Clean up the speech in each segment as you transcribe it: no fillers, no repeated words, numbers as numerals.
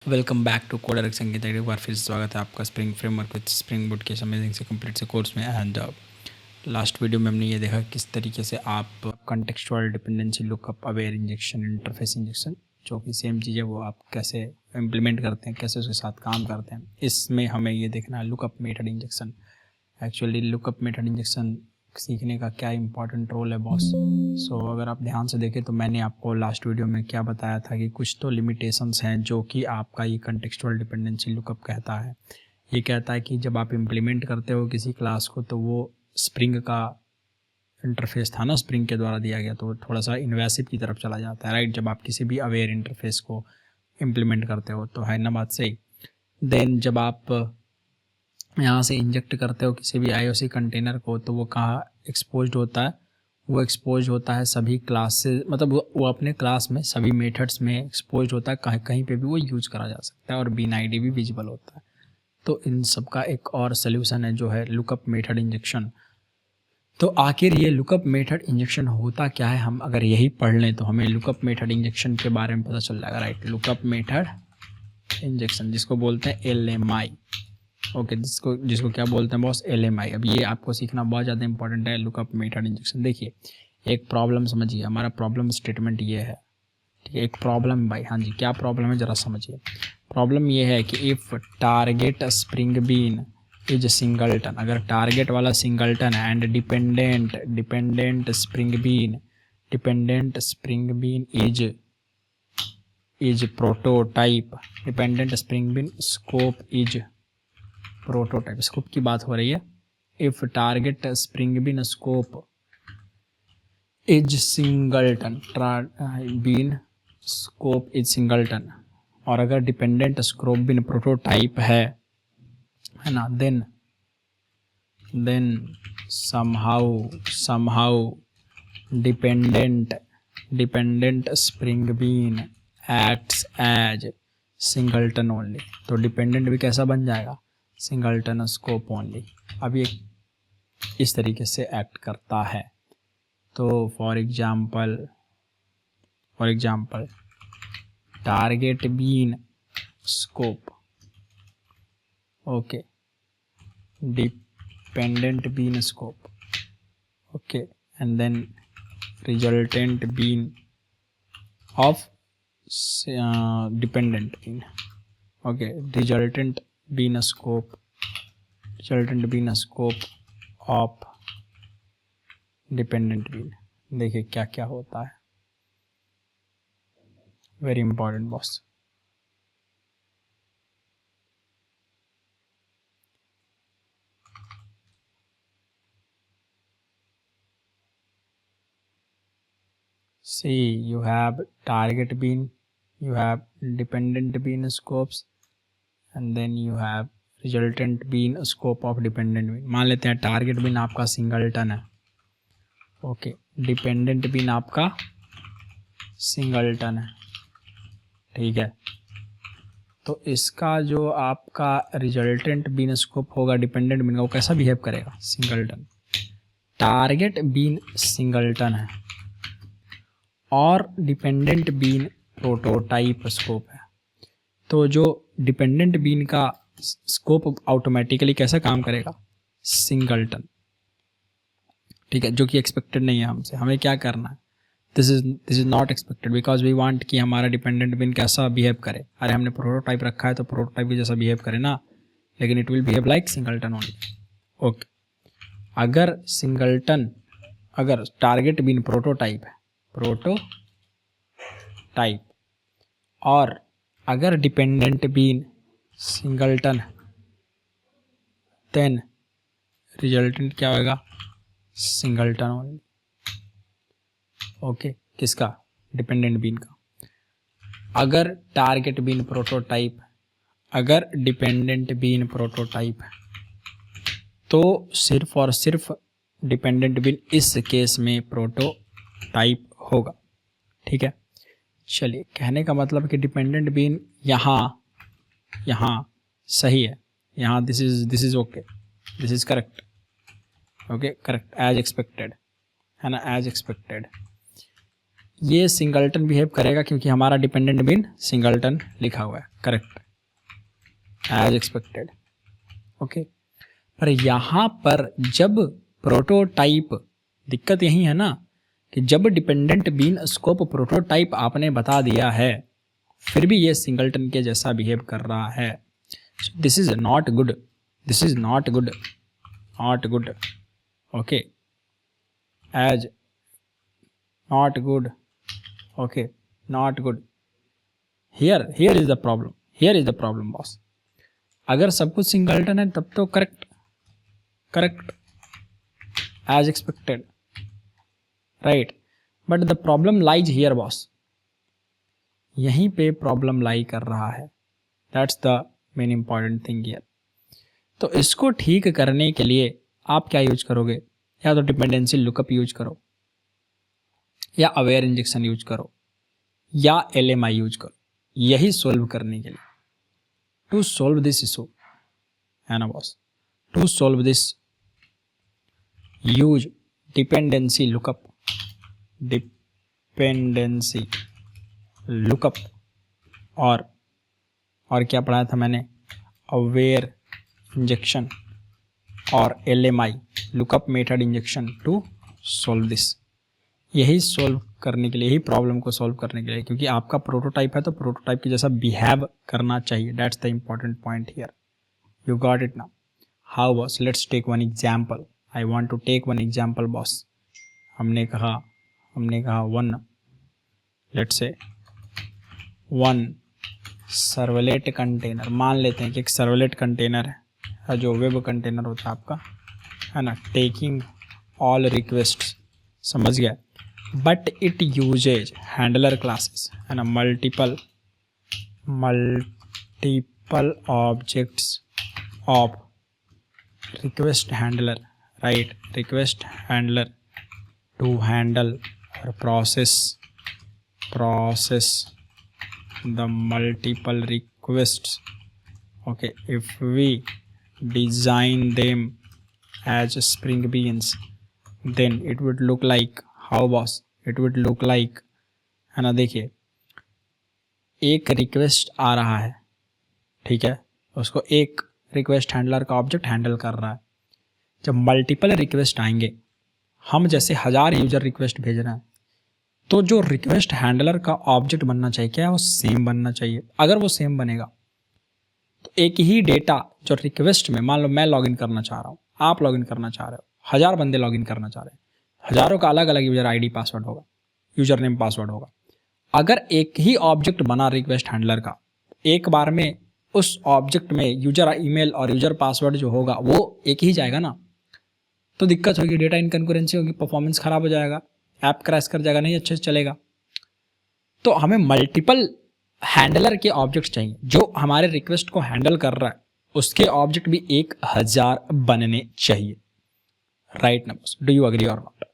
Welcome back to coder संगीत। एक बार फिर से स्वागत है आपका spring framework with spring boot के अमेजिंग से कंप्लीट से कोर्स में। एंड लास्ट वीडियो में हमने ये देखा किस तरीके से आप contextual dependency lookup aware injection interface injection जो कि सेम चीज़ है वो आप कैसे इम्प्लीमेंट करते हैं, कैसे उसके साथ काम करते हैं। इसमें हमें ये देखना है lookup method injection. Actually lookup method injection सीखने का क्या इंपॉर्टेंट रोल है बॉस। सो अगर आप ध्यान से देखें तो मैंने आपको लास्ट वीडियो में क्या बताया था कि कुछ तो लिमिटेशंस हैं जो कि आपका ये कॉन्टेक्सचुअल डिपेंडेंसी लुकअप कहता है। ये कहता है कि जब आप इम्प्लीमेंट करते हो किसी क्लास को तो वो स्प्रिंग का इंटरफेस था ना, स्प्रिंग के द्वारा दिया गया, तो थोड़ा सा इन्वेसिव की तरफ चला जाता है, राइट। जब आप किसी भी अवेयर इंटरफेस को इम्प्लीमेंट करते हो तो है ना बात सही। देन जब आप यहाँ से इंजेक्ट करते हो किसी भी आईओसी कंटेनर को तो वो कहाँ एक्सपोज्ड होता है, वो एक्सपोज होता है सभी क्लास से, मतलब वो अपने क्लास में सभी मेथड्स में एक्सपोज होता है। कहीं कहीं पे भी वो यूज करा जा सकता है और बिन आईडी भी विजिबल होता है। तो इन सब का एक और सोल्यूशन है जो है लुकअप मेथड इंजेक्शन। तो आखिर ये लुकअप मेथड इंजेक्शन होता क्या है, हम अगर यही पढ़ लें तो हमें लुकअप मेथड इंजेक्शन के बारे में पता चल जाएगा, राइट। लुकअप मेथड इंजेक्शन जिसको बोलते हैं LMI। ओके, जिसको क्या बोलते हैं बॉस, LMI। अब ये आपको सीखना बहुत ज़्यादा इंपॉर्टेंट है लुकअप मेथड इंजेक्शन। देखिए एक प्रॉब्लम समझिए, हमारा प्रॉब्लम स्टेटमेंट ये है, ठीक है। एक प्रॉब्लम भाई, हाँ जी, क्या प्रॉब्लम है ज़रा समझिए। प्रॉब्लम ये है कि if target spring bean is singleton, अगर टारगेट वाला सिंगलटन है and dependent spring bean is prototype, dependent spring bean scope is prototype, scope की बात हो रही है। If target spring bean scope is singleton, bean scope is singleton, और अगर डिपेंडेंट स्कोप बीन प्रोटोटाइप है ना, then somehow dependent spring bean acts as singleton only. तो डिपेंडेंट भी कैसा बन जाएगा, सिंगलटन स्कोप ओनली। अब ये इस तरीके से एक्ट करता है। तो for example target bean scope, okay, dependent bean scope, okay, and then resultant bean of dependent bean, okay, resultant bean scope of dependent bean. देखिए क्या क्या होता है, very important boss. See, you have target bean, you have dependent bean scopes, and then you have resultant bean scope of dependent bean। मान लेते हैं target been आपका singleton है, ओके, डिपेंडेंट बीन आपका सिंगलटन है, ठीक है। तो इसका जो आपका रिजल्टेंट बीन स्कोप होगा डिपेंडेंट बीन का, वो कैसा बिहेव करेगा, सिंगलटन। टारगेट बीन सिंगलटन है और डिपेंडेंट बीन प्रोटोटाइप स्कोप है। तो जो डिपेंडेंट बीन का स्कोप ऑटोमेटिकली कैसा काम करेगा, सिंगलटन, ठीक है, जो कि एक्सपेक्टेड नहीं है हमसे। हमें क्या करना है, this is not expected because we want कि हमारा डिपेंडेंट बीन कैसा बिहेव करे। अरे हमने प्रोटोटाइप रखा है तो प्रोटोटाइप की जैसा बिहेव करे ना, लेकिन it will behave like singleton only. Okay, अगर टारगेट बीन प्रोटोटाइप है, प्रोटोटाइप, और अगर डिपेंडेंट बीन सिंगलटन है, देन रिजल्टेंट क्या होगा, सिंगलटन ओनली। ओके, किसका, डिपेंडेंट बीन का। अगर टारगेट बीन प्रोटोटाइप, अगर डिपेंडेंट बीन प्रोटोटाइप है तो सिर्फ और सिर्फ डिपेंडेंट बीन इस केस में प्रोटोटाइप होगा, ठीक है। चलिए, कहने का मतलब कि डिपेंडेंट बीन यहाँ सही है, यहाँ this is okay, this is correct, okay, correct, as expected है ना, एज एक्सपेक्टेड। ये सिंगलटन बिहेव करेगा क्योंकि हमारा डिपेंडेंट बिन सिंगलटन लिखा हुआ है, करेक्ट, एज एक्सपेक्टेड। ओके, पर यहाँ पर जब प्रोटोटाइप, दिक्कत यही है ना कि जब डिपेंडेंट बिन स्कोप प्रोटोटाइप आपने बता दिया है फिर भी ये सिंगलटन के जैसा बिहेव कर रहा है। This is not good, this is not good, not good. Okay, as not good, okay, not good. Here is the problem, here is the problem boss. अगर सब कुछ सिंगलटन है तब तो correct, correct, as expected, right, but the problem lies here boss, यहीं पे problem lie कर रहा है। That's the main important thing here. तो इसको ठीक करने के लिए आप क्या यूज करोगे, या तो डिपेंडेंसी लुकअप यूज करो, या अवेयर इंजेक्शन यूज करो, या LMI यूज करो, यही सोल्व करने के लिए। टू सोल्व दिस इशू है ना boss, to solve this use dependency lookup, dependency lookup, और क्या पढ़ाया था मैंने, अवेयर इंजेक्शन और LMI lookup method injection to solve this. यही सोल्व करने के लिए, यही प्रॉब्लम को सोल्व करने के लिए, क्योंकि आपका प्रोटोटाइप है तो प्रोटोटाइप के जैसा बिहेव करना चाहिए। That's the important point here. You got it now? How boss? Let's take one example. I want to take one example boss. हमने कहा one, let's say one servlet container, मान लेते हैं कि एक सर्वलेट कंटेनर है जो वेब कंटेनर होता है आपका, है ना, टेकिंग ऑल रिक्वेस्ट, समझ गया, but it uses handler classes, है ना, multiple objects of request handler, right, request handler to handle और process the multiple requests. Okay, if we design them as spring beans, then it would look like how boss? It would look like, है ना, देखिए एक request आ रहा है, ठीक है, उसको एक रिक्वेस्ट हैंडलर का ऑब्जेक्ट हैंडल कर रहा है। जब मल्टीपल रिक्वेस्ट आएंगे, हम जैसे 1000 यूजर रिक्वेस्ट भेज रहे हैं, तो जो रिक्वेस्ट हैंडलर का ऑब्जेक्ट बनना चाहिए क्या है, वो सेम बनना चाहिए। अगर वो सेम बनेगा तो एक ही डेटा जो रिक्वेस्ट में, मान लो मैं लॉगिन करना चाह रहा हूँ, आप लॉगिन करना चाह रहे हो, 1000 बंदे लॉगिन करना चाह रहे हैं, हजारों का अलग अलग यूजर ID पासवर्ड होगा, यूजर नेम पासवर्ड होगा। अगर एक ही ऑब्जेक्ट बना रिक्वेस्ट हैंडलर का, एक बार में उस ऑब्जेक्ट में यूजर ईमेल और यूजर पासवर्ड जो होगा वो एक ही जाएगा ना, तो दिक्कत होगी, डेटा इनकंकरेंसी होगी, परफॉर्मेंस खराब हो जाएगा, ऐप क्रैश कर जाएगा, नहीं अच्छे से चलेगा। तो हमें मल्टीपल हैंडलर के ऑब्जेक्ट्स चाहिए। जो हमारे रिक्वेस्ट को हैंडल कर रहा है उसके ऑब्जेक्ट भी 1000 बनने चाहिए, राइट ना बॉस? डू यू एग्री और नॉट?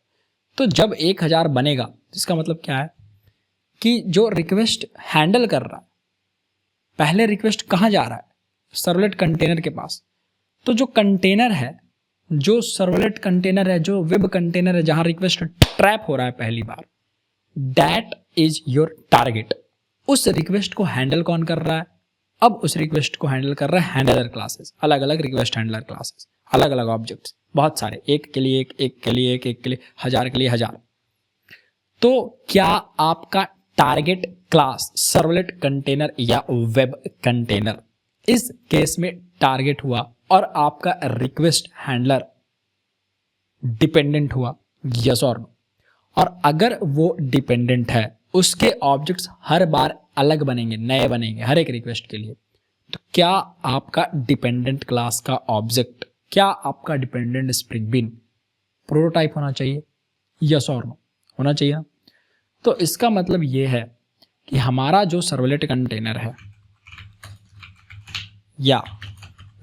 तो जब 1000 बनेगा इसका मतलब क्या है कि जो रिक्वेस्ट हैंडल कर रहा है, पहले रिक्वेस्ट कहाँ जा रहा है, सर्वलेट कंटेनर के पास। तो जो कंटेनर है, जो सर्वलेट कंटेनर है, जो वेब कंटेनर है, जहां रिक्वेस्ट ट्रैप हो रहा है पहली बार, दैट इज योर टारगेट। उस रिक्वेस्ट को हैंडल कौन कर रहा है? अब उस रिक्वेस्ट को हैंडल कर रहा है हैंडलर क्लासेस, अलग अलग रिक्वेस्ट हैंडलर क्लासेस, अलग अलग ऑब्जेक्ट्स, बहुत सारे, एक के लिए एक के लिए एक के लिए 1000 के लिए 1000। तो क्या आपका टारगेट क्लास सर्वलेट कंटेनर या वेब कंटेनर इस केस में टारगेट हुआ और आपका रिक्वेस्ट हैंडलर डिपेंडेंट हुआ, यस और नो? और अगर वो डिपेंडेंट है, उसके ऑब्जेक्ट्स हर बार अलग बनेंगे, नए बनेंगे हर एक रिक्वेस्ट के लिए, तो क्या आपका डिपेंडेंट क्लास का ऑब्जेक्ट, क्या आपका डिपेंडेंट स्प्रिंग बीन प्रोटोटाइप होना चाहिए, यस और नो? होना चाहिए ना? तो इसका मतलब ये है कि हमारा जो सर्वलेट कंटेनर है या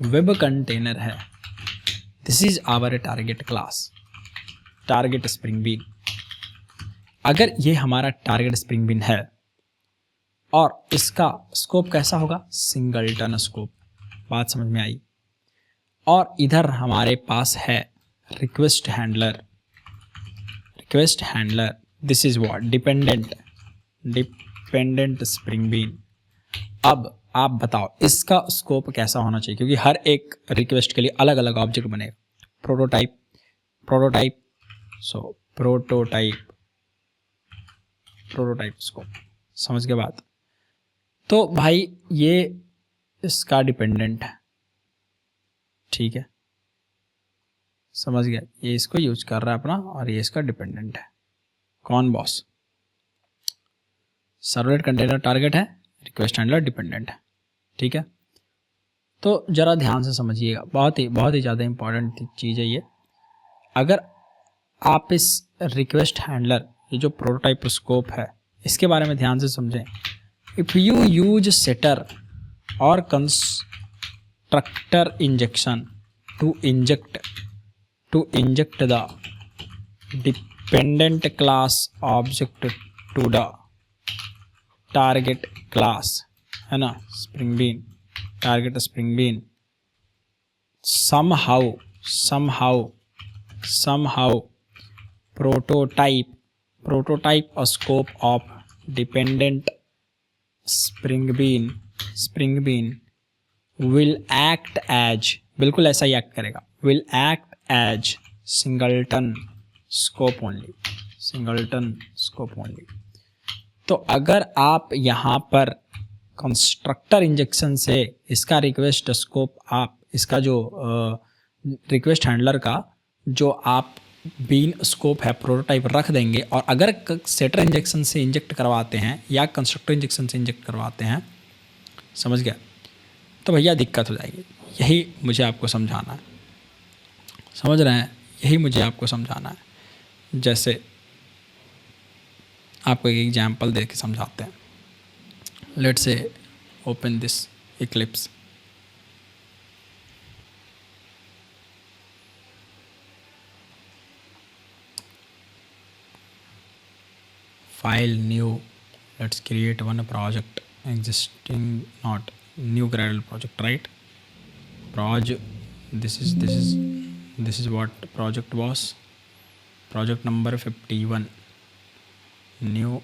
वेब कंटेनर है, this is our target class, target spring bean. अगर ये हमारा टारगेट स्प्रिंग बीन है और इसका स्कोप कैसा होगा, सिंगलटन स्कोप, बात समझ में आई? और इधर हमारे पास है request handler this is what dependent spring bean. अब आप बताओ इसका स्कोप कैसा होना चाहिए, क्योंकि हर एक रिक्वेस्ट के लिए अलग अलग ऑब्जेक्ट बनेगा। प्रोटोटाइप सो प्रोटोटाइप स्कोप, समझ के बात। तो भाई ये इसका डिपेंडेंट है, ठीक है, समझ गया। ये इसको यूज कर रहा है अपना और ये इसका डिपेंडेंट है। कौन बॉस? सर्वलेट कंटेनर टारगेट है, रिक्वेस्ट हैंडलर डिपेंडेंट है, ठीक है। तो जरा ध्यान से समझिएगा, बहुत ही ज़्यादा इंपॉर्टेंट चीज़ है ये। अगर आप इस रिक्वेस्ट हैंडलर, ये जो प्रोटोटाइप स्कोप है, इसके बारे में ध्यान से समझें। इफ़ यू यूज सेटर और constructor injection to inject the dependent class object to the target class, है ना, spring bean, target spring bean, somehow prototype a scope of dependent spring bean will act as, बिल्कुल ऐसा ही act करेगा, will act as singleton scope only। तो अगर आप यहाँ पर कंस्ट्रक्टर इंजेक्शन से इसका रिक्वेस्ट स्कोप, आप इसका जो रिक्वेस्ट हैंडलर का जो आप बीन स्कोप है प्रोटोटाइप रख देंगे, और अगर सेटर इंजेक्शन से इंजेक्ट करवाते हैं या कंस्ट्रक्टर इंजेक्शन से इंजेक्ट करवाते हैं, समझ गया, तो भैया दिक्कत हो जाएगी। यही मुझे आपको समझाना है, समझ रहे हैं, यही मुझे आपको समझाना है। जैसे आपको एक एग्जाम्पल दे के समझाते हैं। Let's say open this Eclipse, file new, let's create one project existing, not new Gradle project, right? This is what project was, project number 51, new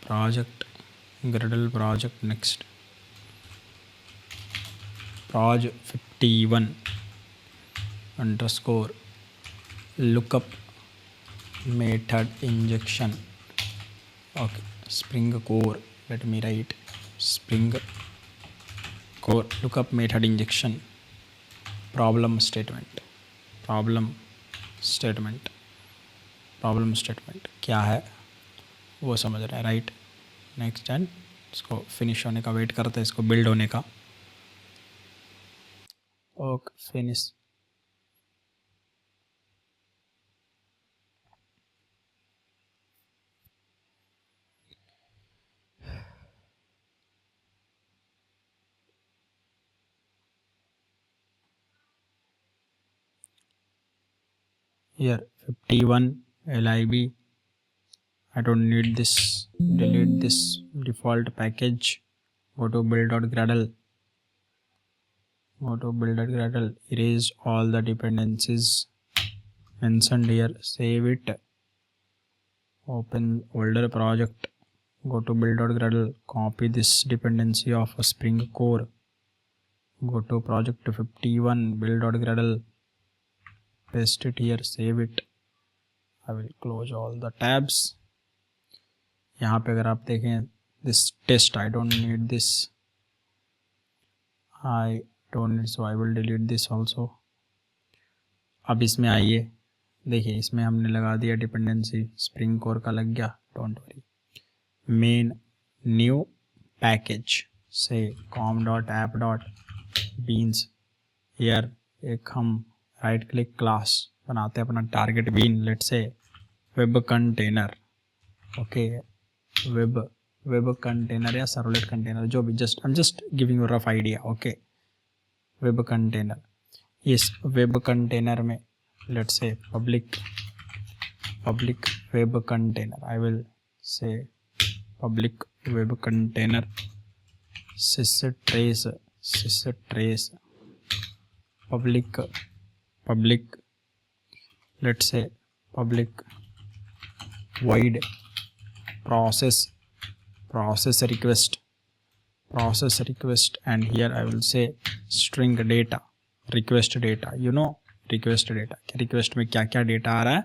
project, Gradle project, next proj 51 underscore lookup method injection, okay, spring core, let me write spring core lookup method injection, problem statement क्या है वो समझ रहे हैं, right. Next and इसको finish होने का wait करते हैं, इसको बिल्ड होने का। Okay, finish. Here 51 lib, I don't need this, delete this default package, go to build.gradle, erase all the dependencies mentioned here, save it, open older project, go to build.gradle, copy this dependency of a spring core, go to project 51 build.gradle, paste it here, save it, I will close all the tabs। यहाँ पे अगर आप देखें this test, I don't need this, so I will delete this also। अब इसमें आइए, देखिए इसमें हमने लगा दिया डिपेंडेंसी, स्प्रिंग कोर का लग गया, don't worry. Main new package से com.app.beans, हियर एक हम राइट क्लिक क्लास बनाते हैं अपना target bean, let's say web container, okay, web container या सर्वलेट कंटेनर, जो भी, I am just giving you rough idea, okay. Web container, इस वेब कंटेनर में let's say public web container, I will say public web container systrace public, let's say public void process request, and here I will say string data, request data. you know request data, request में क्या क्या data आ रहा है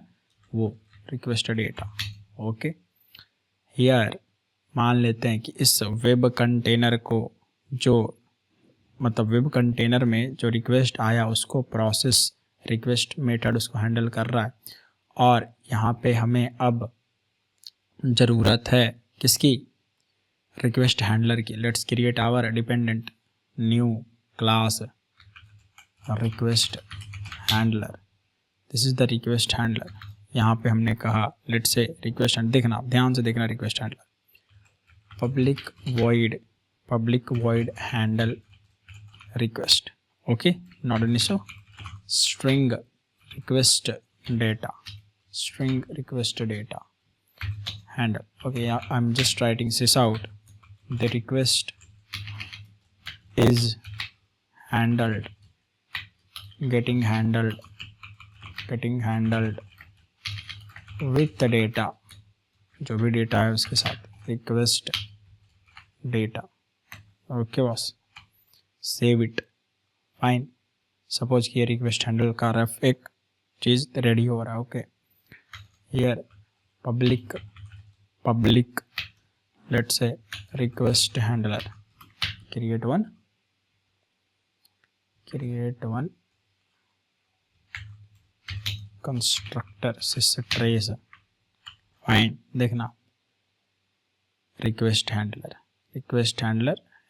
वो request data. Okay, here मान लेते हैं कि इस वेब कंटेनर को जो मतलब वेब कंटेनर में जो रिक्वेस्ट आया उसको प्रोसेस रिक्वेस्ट मेथड उसको हैंडल कर रहा है, और यहाँ पे हमें अब ज़रूरत है किसकी, रिक्वेस्ट हैंडलर की. Let's create our dependent new class request handler. This is the request handler. यहाँ पे हमने कहा लेट्स से रिक्वेस्ट हैंडलर, देखना ध्यान से देखना, request handler public void handle request. Okay, not an issue. string request data handle. Okay, yeah, I'm just writing this out. The request is getting handled with the data, जो भी data है उसके साथ request data. Okay boss, save it. Fine. Suppose कि ये request handle का rough एक चीज़ ready हो रहा है. Okay, here public let's say request handler, create one constructor सिस्ट्रेस. फाइन, देखना request handler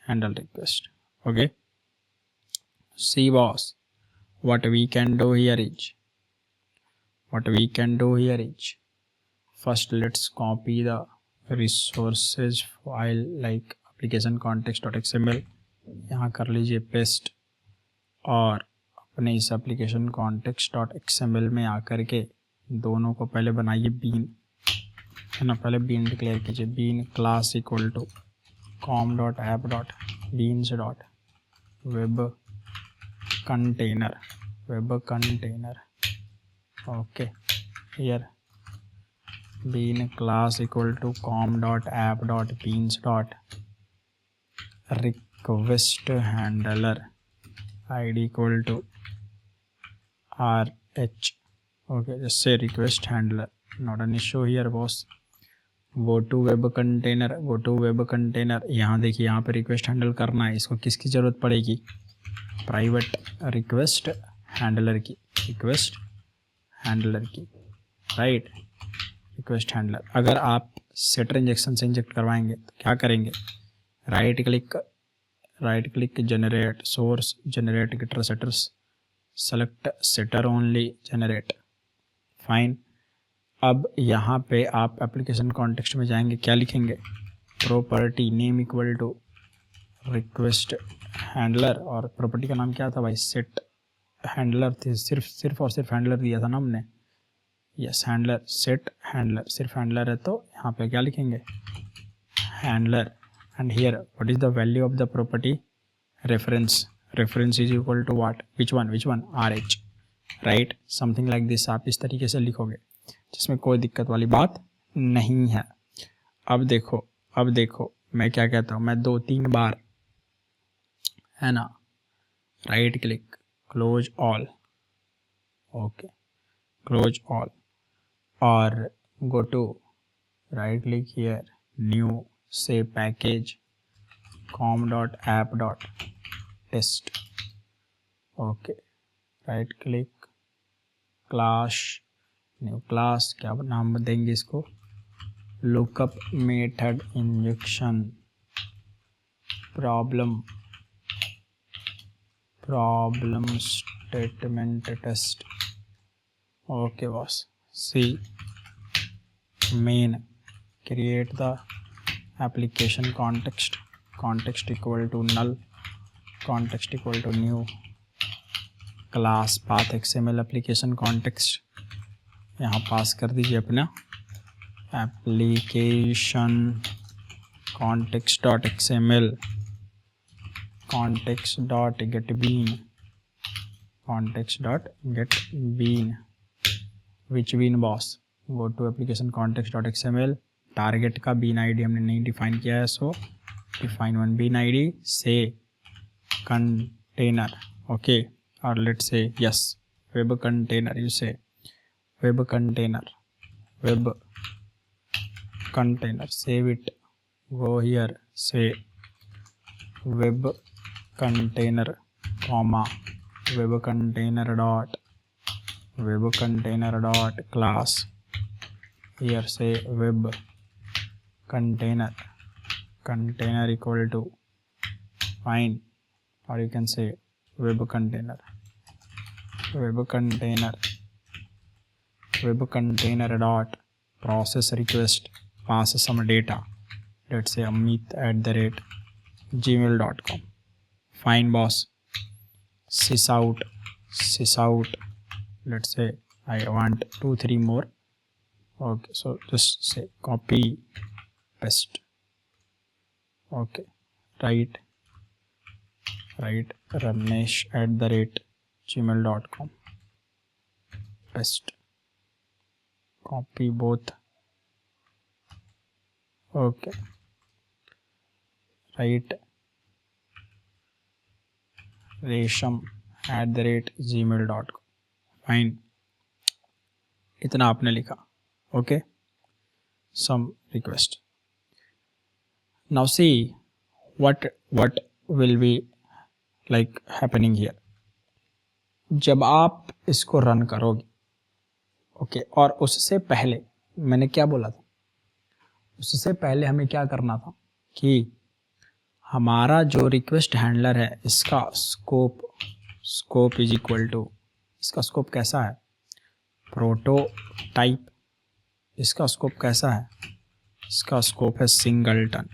handle request. Okay, see boss, what we can do here is first let's copy the resources file like application context.xml. यहाँ कर लीजिए paste, और अपने इस application context.xml में आकर के दोनों को पहले बनाइए बीन, है ना. पहले बीन डिक्लेयर कीजिए. Bean class equal to com.app.beans.web container. Okay, here bean class equal to com.app.beans.request handler id equal to rh. Okay, just say request handler, not an issue here boss. go to web container. यहाँ देखिए, यहाँ पे request handle करना है. इसको किसकी ज़रूरत पड़ेगी, प्राइवेट रिक्वेस्ट हैंडलर की, राइट. Request handler. अगर आप सेटर इंजेक्शन से इंजेक्ट करवाएंगे तो क्या करेंगे, right click generate source, generate getter setters, select setter only, generate. Fine. अब यहाँ पे आप एप्लीकेशन कॉन्टेक्स्ट में जाएंगे, क्या लिखेंगे, property name equal to request handler, और प्रॉपर्टी का नाम क्या था भाई, सेट हैंडलर थी. सिर्फ और सिर्फ हैंडलर दिया था ना हमने. यस, हैंडलर, सेट हैंडलर, सिर्फ हैंडलर है तो यहाँ पे क्या लिखेंगे, handler. And here what is the value of the property, reference is equal to what, which one RH, right. Something like this आप इस तरीके से लिखोगे जिसमें कोई दिक्कत वाली बात नहीं है. अब देखो मैं क्या कहता हूँ, मैं 2-3 बार, है ना, right click, close all. Okay, close all, और go to right click here, new, say package com.app.test. Okay, right click, class, new class, क्या नाम देंगे इसको, lookup method injection problem statement test. Okay boss. See main, create the application context equal to null, context equal to new class path XML application context. यहाँ पास कर दीजिए अपना application context.xml context.getBean. Which bean boss, go to application context dot XML, target का bean ID हमने नहीं define किया है, so define one bean ID say container, okay, और let's say yes web container, you say web container, save it, go here, say web container comma web container dot class, here say web container equal to fine, or you can say web container dot process request, pass some data, let's say amit@gmail.com, fine boss, sysout, let's say I want 2-3 more, okay, so just say copy paste, okay, write ramesh@gmail.com, paste, copy both, okay, write resham@gmail.com, fine, इतना आपने लिखा, okay, some request. Now see what will be like happening here. जब आप इसको run करोगे, okay, और उससे पहले मैंने क्या बोला था, उससे पहले हमें क्या करना था कि हमारा जो रिक्वेस्ट हैंडलर है इसका स्कोप इज इक्वल टू, इसका स्कोप कैसा है, प्रोटोटाइप. इसका स्कोप कैसा है, इसका स्कोप है सिंगलटन,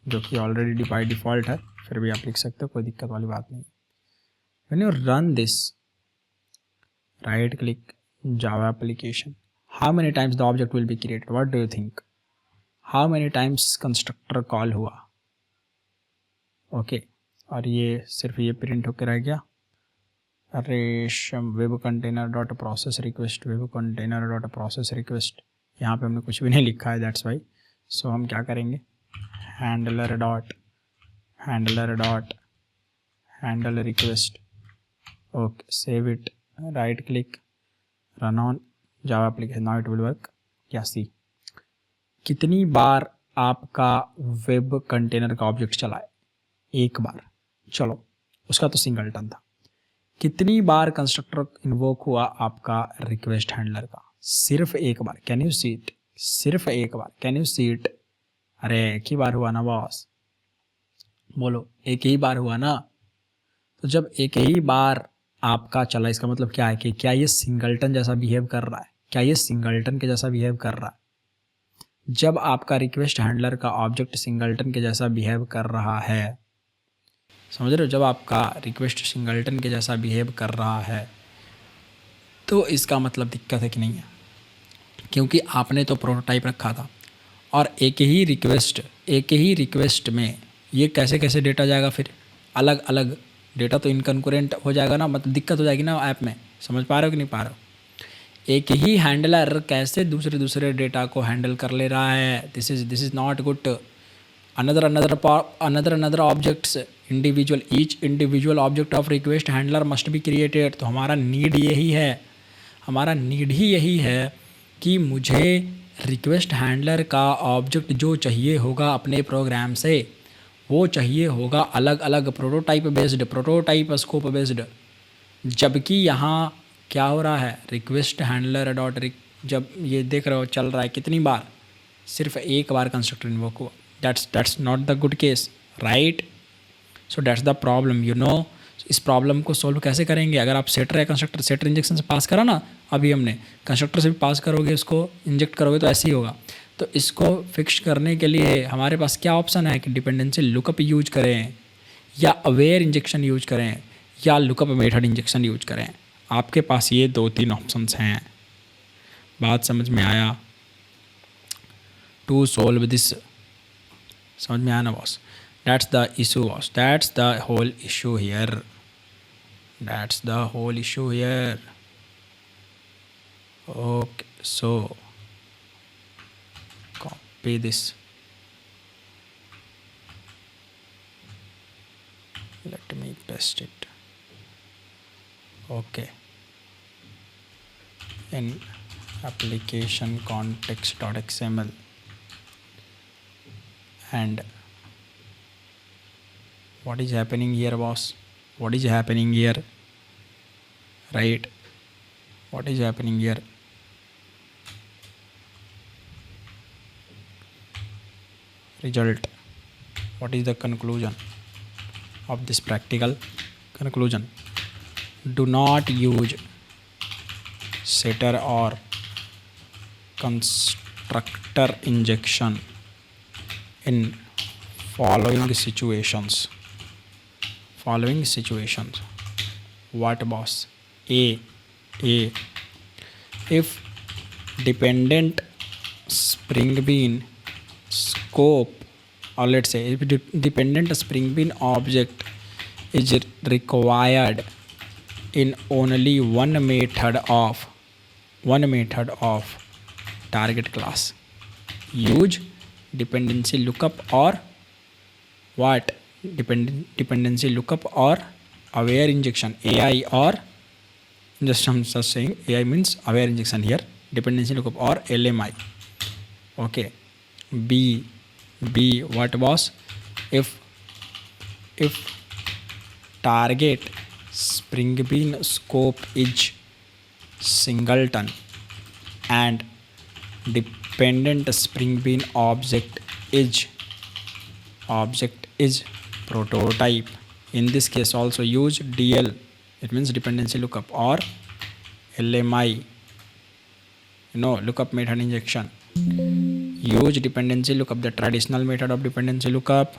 जो कि ऑलरेडी बाय डिफ़ॉल्ट है, फिर भी आप लिख सकते हो, कोई दिक्कत वाली बात नहीं. When you run this, right click, Java application, how many times the object will be created, what do you think, how many times constructor call हुआ, ओके, और ये सिर्फ ये प्रिंट होकर रह गया, रेशम web container dot process request, यहाँ पे हमने कुछ भी नहीं लिखा है, दैट्स वाई. सो हम क्या करेंगे, handler request, okay, save it, right click, run on Java application, now it will work. क्या सी कितनी बार आपका वेब कंटेनर का ऑब्जेक्ट चला है, एक बार, चलो उसका तो सिंगलटन था. कितनी बार कंस्ट्रक्टर इन्वोक हुआ आपका रिक्वेस्ट हैंडलर का, सिर्फ एक बार. कैन यू सी इट, सिर्फ एक बार, कैन यू सी इट. अरे एक ही बार हुआ ना बॉस, बोलो एक ही बार हुआ ना. तो जब एक ही बार आपका चला, इसका मतलब क्या है कि क्या ये सिंगलटन जैसा बिहेव कर रहा है, क्या ये सिंगलटन के जैसा बिहेव कर रहा है. जब आपका रिक्वेस्ट हैंडलर का ऑब्जेक्ट सिंगलटन के जैसा बिहेव कर रहा है, समझ रहे हो, जब आपका रिक्वेस्ट सिंगलटन के जैसा बिहेव कर रहा है तो इसका मतलब दिक्कत है कि नहीं है, क्योंकि आपने तो प्रोटोटाइप रखा था, और एक ही रिक्वेस्ट में ये कैसे डेटा जाएगा, फिर अलग अलग डेटा तो इनकंकरेंट हो जाएगा ना, मतलब दिक्कत हो जाएगी ना ऐप में. समझ पा रहे हो कि नहीं पा रहे हो. एक ही हैंडलर कैसे दूसरे डेटा को हैंडल कर ले रहा है, this is not good. another objects individual, each individual object of request handler must be created. तो हमारा नीड यही है कि मुझे रिक्वेस्ट हैंडलर का ऑब्जेक्ट जो चाहिए होगा अपने प्रोग्राम से, वो चाहिए होगा अलग अलग प्रोटोटाइप स्कोप बेस्ड. जबकि यहाँ क्या हो रहा है, रिक्वेस्ट हैंडलर डॉट जब ये देख रहे हो चल रहा है कितनी बार, सिर्फ एक बार कंस्ट्रक्टर इन्वोक हुआ. that's not the good case, right? so that's the problem, you know. इस प्रॉब्लम को सॉल्व कैसे करेंगे, अगर आप सेटर या कंस्ट्रक्टर, सेटर इंजेक्शन से पास करा ना, अभी हमने कंस्ट्रक्टर से भी पास करोगे, उसको इंजेक्ट करोगे तो ऐसे ही होगा. तो इसको फिक्स करने के लिए हमारे पास क्या ऑप्शन है कि डिपेंडेंसी लुकअप यूज करें, या अवेयर इंजेक्शन यूज करें, या लुकअप मेथड इंजेक्शन यूज करें. आपके पास ये 2-3 ऑप्शंस हैं. बात समझ में आया? टू सॉल्व दिस, समझ में आया ना boss? That's the issue boss, that's the whole issue here, okay, so copy this. Let me paste it. Okay. In application context.xml, and what is happening here, boss? What is happening here? Right? What is happening here? Result. What is the conclusion of this practical? Conclusion: do not use setter or constructor injection in following situations. What, boss? A. If dependent spring bean scope, or let's say if dependent spring bean object is required in only one method of target class, use dependency lookup or what? Dependency lookup or aware injection, AI, or just I'm just saying AI means aware injection here, dependency lookup or LMI. Okay. B, what was? If target spring bean scope is singleton and dependent spring bean object is prototype, in this case also use DL, it means dependency lookup, or LMI, lookup method injection. Use dependency lookup, the traditional method of dependency lookup,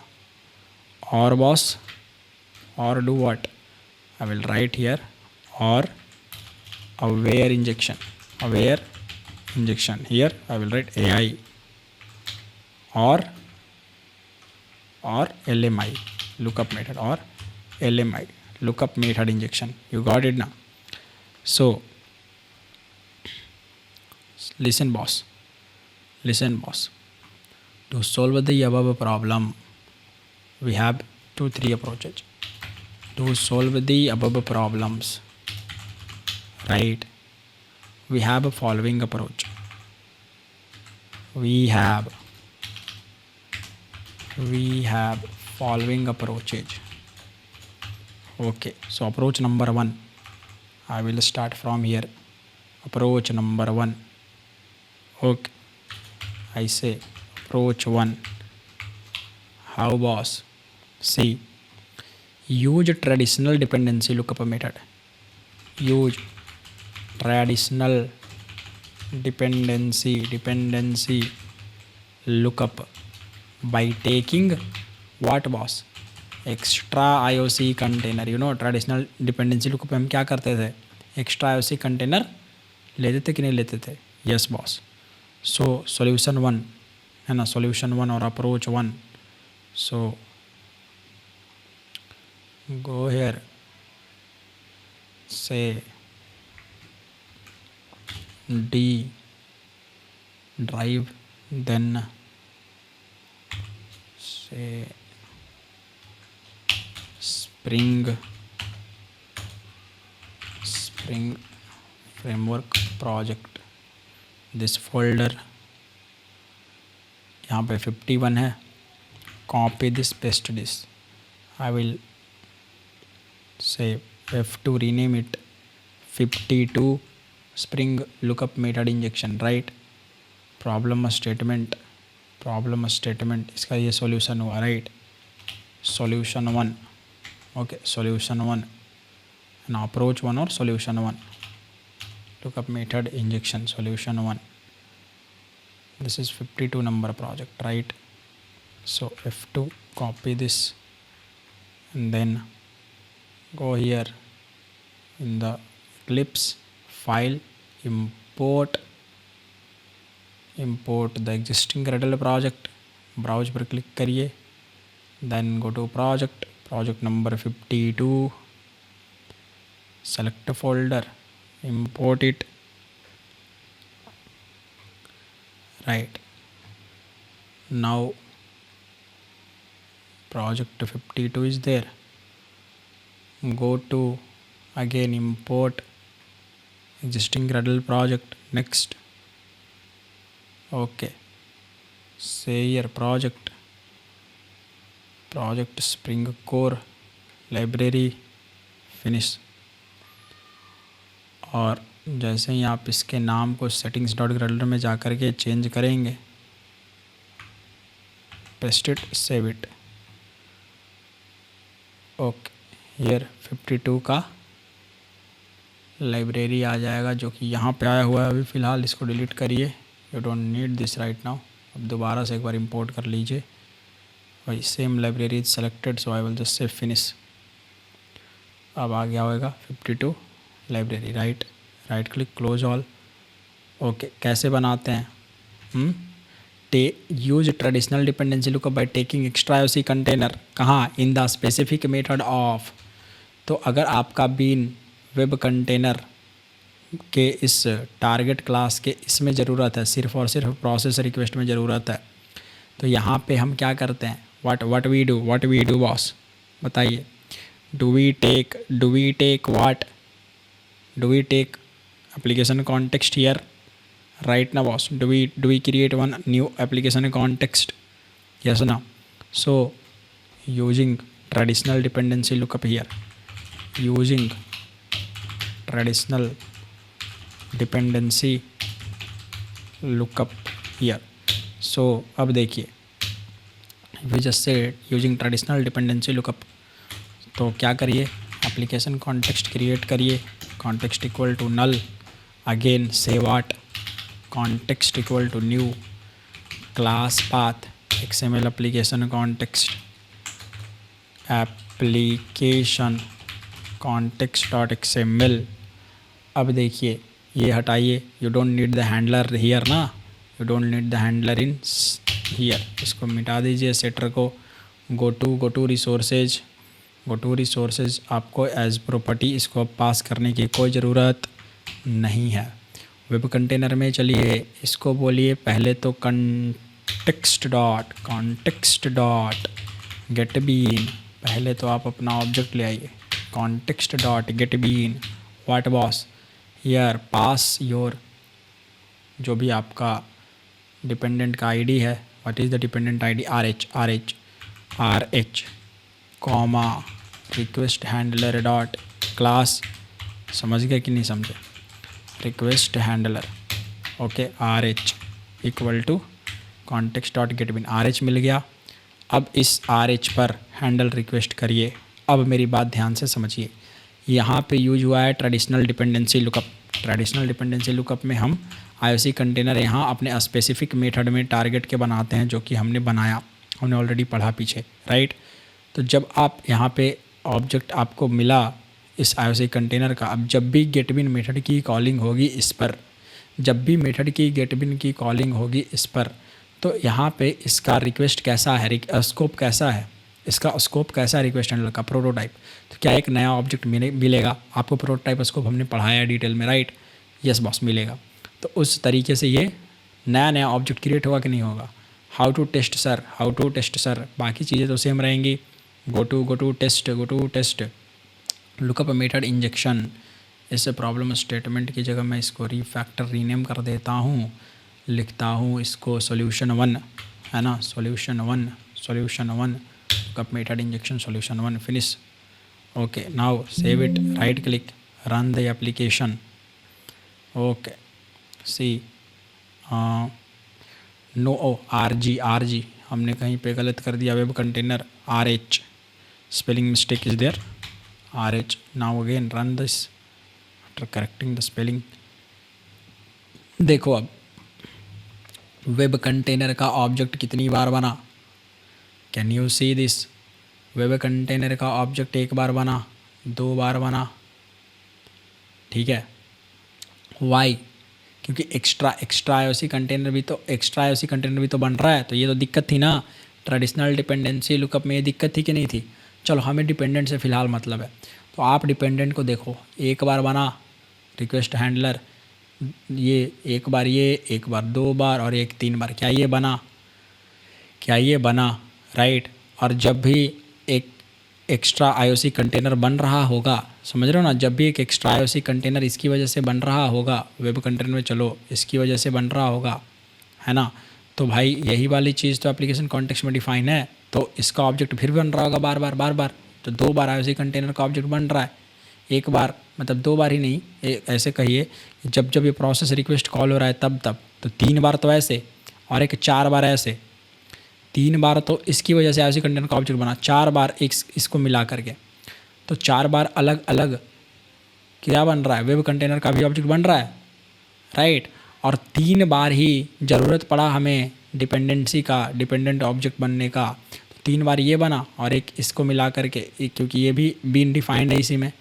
or boss, or do what? I will write here, or aware injection. Here I will write AI, or LMI, lookup method, or LMI, lookup method injection. You got it now? So listen boss, to solve the above problem we have 2-3 approaches to solve the above problems, right? We have a following approach. We have following approaches. Okay, so approach number 1, I will start from here. Approach number 1. Okay, I say approach 1. How, boss? See, use traditional dependency lookup method. Use traditional dependency lookup by taking what, boss? Extra IOC container. Traditional dependency lookup में हम क्या करते थे? Extra IOC container लेते थे कि नहीं लेते थे? Yes boss. सो सॉल्यूशन 1 है ना, सॉल्यूशन 1 और अप्रोच 1. सो गो हेयर, से D drive, then say spring framework project, this folder यहाँ पे 51 है. Copy this, paste this. I will say F2, rename it 52 spring lookup method injection, right? Problem statement, इसका ये solution हुआ, right? Solution 1. Okay, solution 1 and approach 1 और solution 1. Lookup method injection, solution 1. This is 52 number project, right? So F2, copy this and then go here in the Eclipse file, import the existing Gradle project. Browse पर click करिए, then go to project number 52, select a folder, import it, right? now project 52 is there. Go to again import existing Gradle project. Next. Okay, say here project Spring Core library, finish. और जैसे ही आप इसके नाम को settings.gradle में जा कर के चेंज करेंगे, paste it, save it. Okay, here 52 का लाइब्रेरी आ जाएगा जो कि यहाँ पे आया हुआ है. अभी फ़िलहाल इसको डिलीट करिए, you don't need this right now. अब दोबारा से एक बार इंपोर्ट कर लीजिए. भाई same library is selected, so I will just say finish. अब आ गया होगा 52 library. Right click, close all. Okay, कैसे बनाते हैं? Use traditional dependency lookup by taking extra IOC container. कहाँ? In the specific method of. तो अगर आपका बीन वेब कंटेनर के इस टारगेट क्लास के इसमें ज़रूरत है, सिर्फ और सिर्फ प्रोसेस रिक्वेस्ट में ज़रूरत है, तो यहाँ पे हम क्या करते हैं? व्हाट वी डू बॉस, बताइए. Do we take what? Do we take application context here, right ना boss? Do we create one new application context? Yes ना? So using traditional dependency lookup here, using traditional dependency lookup here. So अब देखिए, we just say using traditional dependency lookup. तो क्या करिए? Application context create करिए, context equal to null, again say what, context equal to new class path XML application context, application context dot XML. अब देखिए, ये हटाइए, you don't need the handler here ना, you don't need the handler in here. इसको मिटा दीजिए setter को. Go to resources आपको एज प्रॉपर्टी इसको पास करने की कोई ज़रूरत नहीं है. वेब कंटेनर में चलिए, इसको बोलिए पहले तो कॉन्टेक्स्ट डॉट गेट बीन. पहले तो आप अपना ऑब्जेक्ट ले आइए, context dot get bean. What boss? Here pass your जो भी आपका डिपेंडेंट का आईडी है. What is the dependent ID? R H comma request handler dot class. समझ गए कि नहीं समझे? Request handler. Okay, RH equal to context dot get bean. RH मिल गया. अब इस RH पर हैंडल रिक्वेस्ट करिए. अब मेरी बात ध्यान से समझिए, यहाँ पे यूज हुआ है traditional dependency lookup. Traditional dependency lookup में हम IOC कंटेनर यहाँ अपने स्पेसिफिक मेथड में टारगेट के बनाते हैं, जो कि हमने बनाया, हमने ऑलरेडी पढ़ा पीछे, राइट. तो जब आप यहाँ पे ऑब्जेक्ट आपको मिला इस IOC कंटेनर का, अब जब भी गेटबिन मेथड की कॉलिंग होगी इस पर, जब भी मेथड की गेटबिन की कॉलिंग होगी इस पर, तो यहाँ पे इसका रिक्वेस्ट कैसा है, स्कोप कैसा है, इसका स्कोप कैसा है रिक्वेस्ट हैंडलर का? प्रोटोटाइप. तो क्या एक नया ऑब्जेक्ट मिलेगा आपको? प्रोटोटाइप स्कोप हमने पढ़ाया डिटेल में, राइट. यस बॉस, मिलेगा. तो उस तरीके से ये नया ऑब्जेक्ट क्रिएट होगा कि नहीं होगा? हाउ टू टेस्ट सर, बाकी चीज़ें तो सेम रहेंगी. Go to test lookup method injection. इस प्रॉब्लम स्टेटमेंट की जगह मैं इसको रीनेम कर देता हूँ, लिखता हूँ इसको सॉल्यूशन 1, है ना, solution one lookup method injection solution 1, finish. Okay, now save it, right click, run the application. Okay, see no RG हमने कहीं पे गलत कर दिया. Web container RH, spelling mistake is there, RH. Now again run this after correcting the spelling. देखो, अब web container का object कितनी बार बना? Can you see this? Web container का ऑब्जेक्ट एक बार बना, 2 बार बना, ठीक है. वाई? क्योंकि एक्स्ट्रा IOC कंटेनर भी तो बन रहा है. तो ये तो दिक्कत थी ना, ट्रेडिशनल डिपेंडेंसी लुकअप में ये दिक्कत थी कि नहीं थी? चलो, हमें डिपेंडेंट से फ़िलहाल मतलब है. तो आप डिपेंडेंट को देखो, एक बार बना रिक्वेस्ट हैंडलर, ये एक बार 2 बार और एक 3 बार. क्या ये बना? क्या ये बना, राइट। और जब भी एक एक्स्ट्रा आईओसी कंटेनर बन रहा होगा, समझ रहे हो ना, जब भी एक एक्स्ट्रा आईओसी कंटेनर इसकी वजह से बन रहा होगा वेब कंटेनर में, चलो इसकी वजह से बन रहा होगा, है ना, तो भाई यही वाली चीज़ तो एप्लीकेशन कॉन्टेक्स्ट में डिफाइन है, तो इसका ऑब्जेक्ट फिर बन रहा होगा बार बार। तो 2 बार आईओसी कंटेनर का ऑब्जेक्ट बन रहा है, एक बार मतलब 2 बार ही नहीं, ऐसे कहिए जब जब ये प्रोसेस रिक्वेस्ट कॉल हो रहा है तब तो 3 बार तो ऐसे और एक 4 बार ऐसे। 3 बार तो इसकी वजह से आईओसी कंटेनर का ऑब्जेक्ट बना, 4 बार इसको मिला करके, तो 4 बार अलग अलग क्या बन रहा है, वेब कंटेनर का भी ऑब्जेक्ट बन रहा है, राइट। और 3 बार ही ज़रूरत पड़ा हमें डिपेंडेंसी का, डिपेंडेंट ऑब्जेक्ट बनने का, तो 3 बार ये बना और एक इसको मिला करके, क्योंकि ये भी बीन डिफाइंड है इसी में,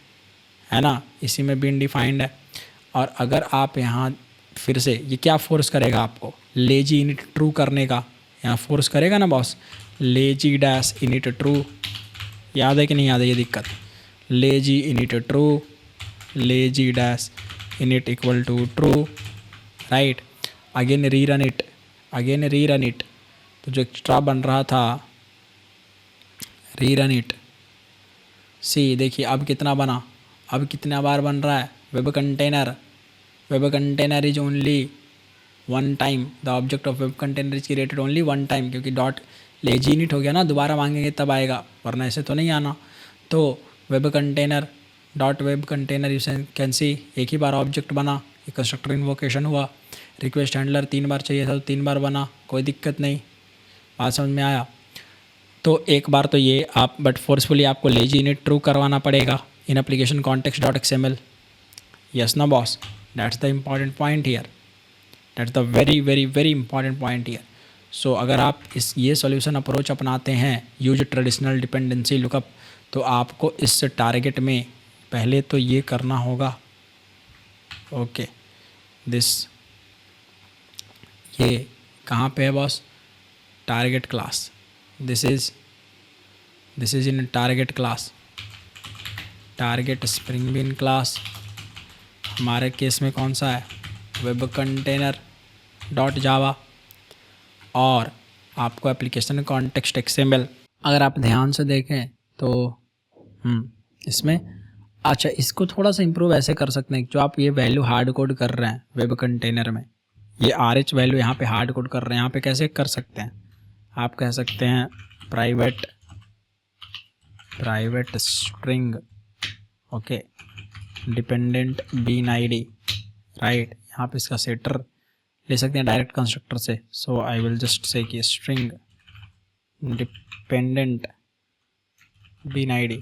है ना, इसी में बीन डिफाइंड है। और अगर आप यहाँ फिर से ये क्या फोर्स करेगा आपको, लेजी इनिट ट्रू करने का, यहाँ फोर्स करेगा ना boss, lazy dash init true, याद है कि नहीं याद है ये दिक्कत, lazy init true, lazy dash init equal to true, right. Again rerun it, तो जो एक्स्ट्रा बन रहा था रीरन इट, सी देखिए अब कितना बना, अब कितना बार बन रहा है, web container is only one time, the object of web container is created only one time, क्योंकि डॉट लेजी इनिट हो गया ना, दोबारा मांगेंगे तब आएगा, वरना ऐसे तो नहीं आना। तो web container dot web container you can सी, एक ही बार ऑब्जेक्ट बना, एक कंस्ट्रक्टर इन्वोकेशन हुआ, रिक्वेस्ट हैंडलर 3 बार चाहिए था तो 3 बार बना, कोई दिक्कत नहीं, बात समझ में आया। तो एक बार तो ये आप, बट फोर्सफुली आपको लेजी इनिट ट्रू करवाना पड़ेगा in application context dot XML, yes ना boss, that's the important point here, that's the very very very important point here. So अगर आप ये सॉल्यूशन अप्रोच अपनाते हैं, यूज ट्रेडिशनल डिपेंडेंसी लुकअप, तो आपको इस टारगेट में पहले तो ये करना होगा, ओके दिस, ये कहाँ पे है boss, target class, this is in target class, target spring bean class, हमारे केस में कौन सा है, वेब कंटेनर डॉट जावा, और आपको एप्लीकेशन कॉन्टेक्स्ट XML। अगर आप ध्यान से देखें तो इसमें, अच्छा इसको थोड़ा सा इम्प्रूव ऐसे कर सकते हैं, जो आप ये वैल्यू हार्ड कोड कर रहे हैं वेब कंटेनर में, ये RH वैल्यू यहाँ पे हार्ड कोड कर रहे हैं, यहाँ पे कैसे कर सकते हैं, आप कह सकते हैं private string, okay, dependent bean ID, right, यहाँ पे इसका सेटर ले सकते हैं डायरेक्ट कंस्ट्रक्टर से, सो आई विल जस्ट से कि string dependent bean ID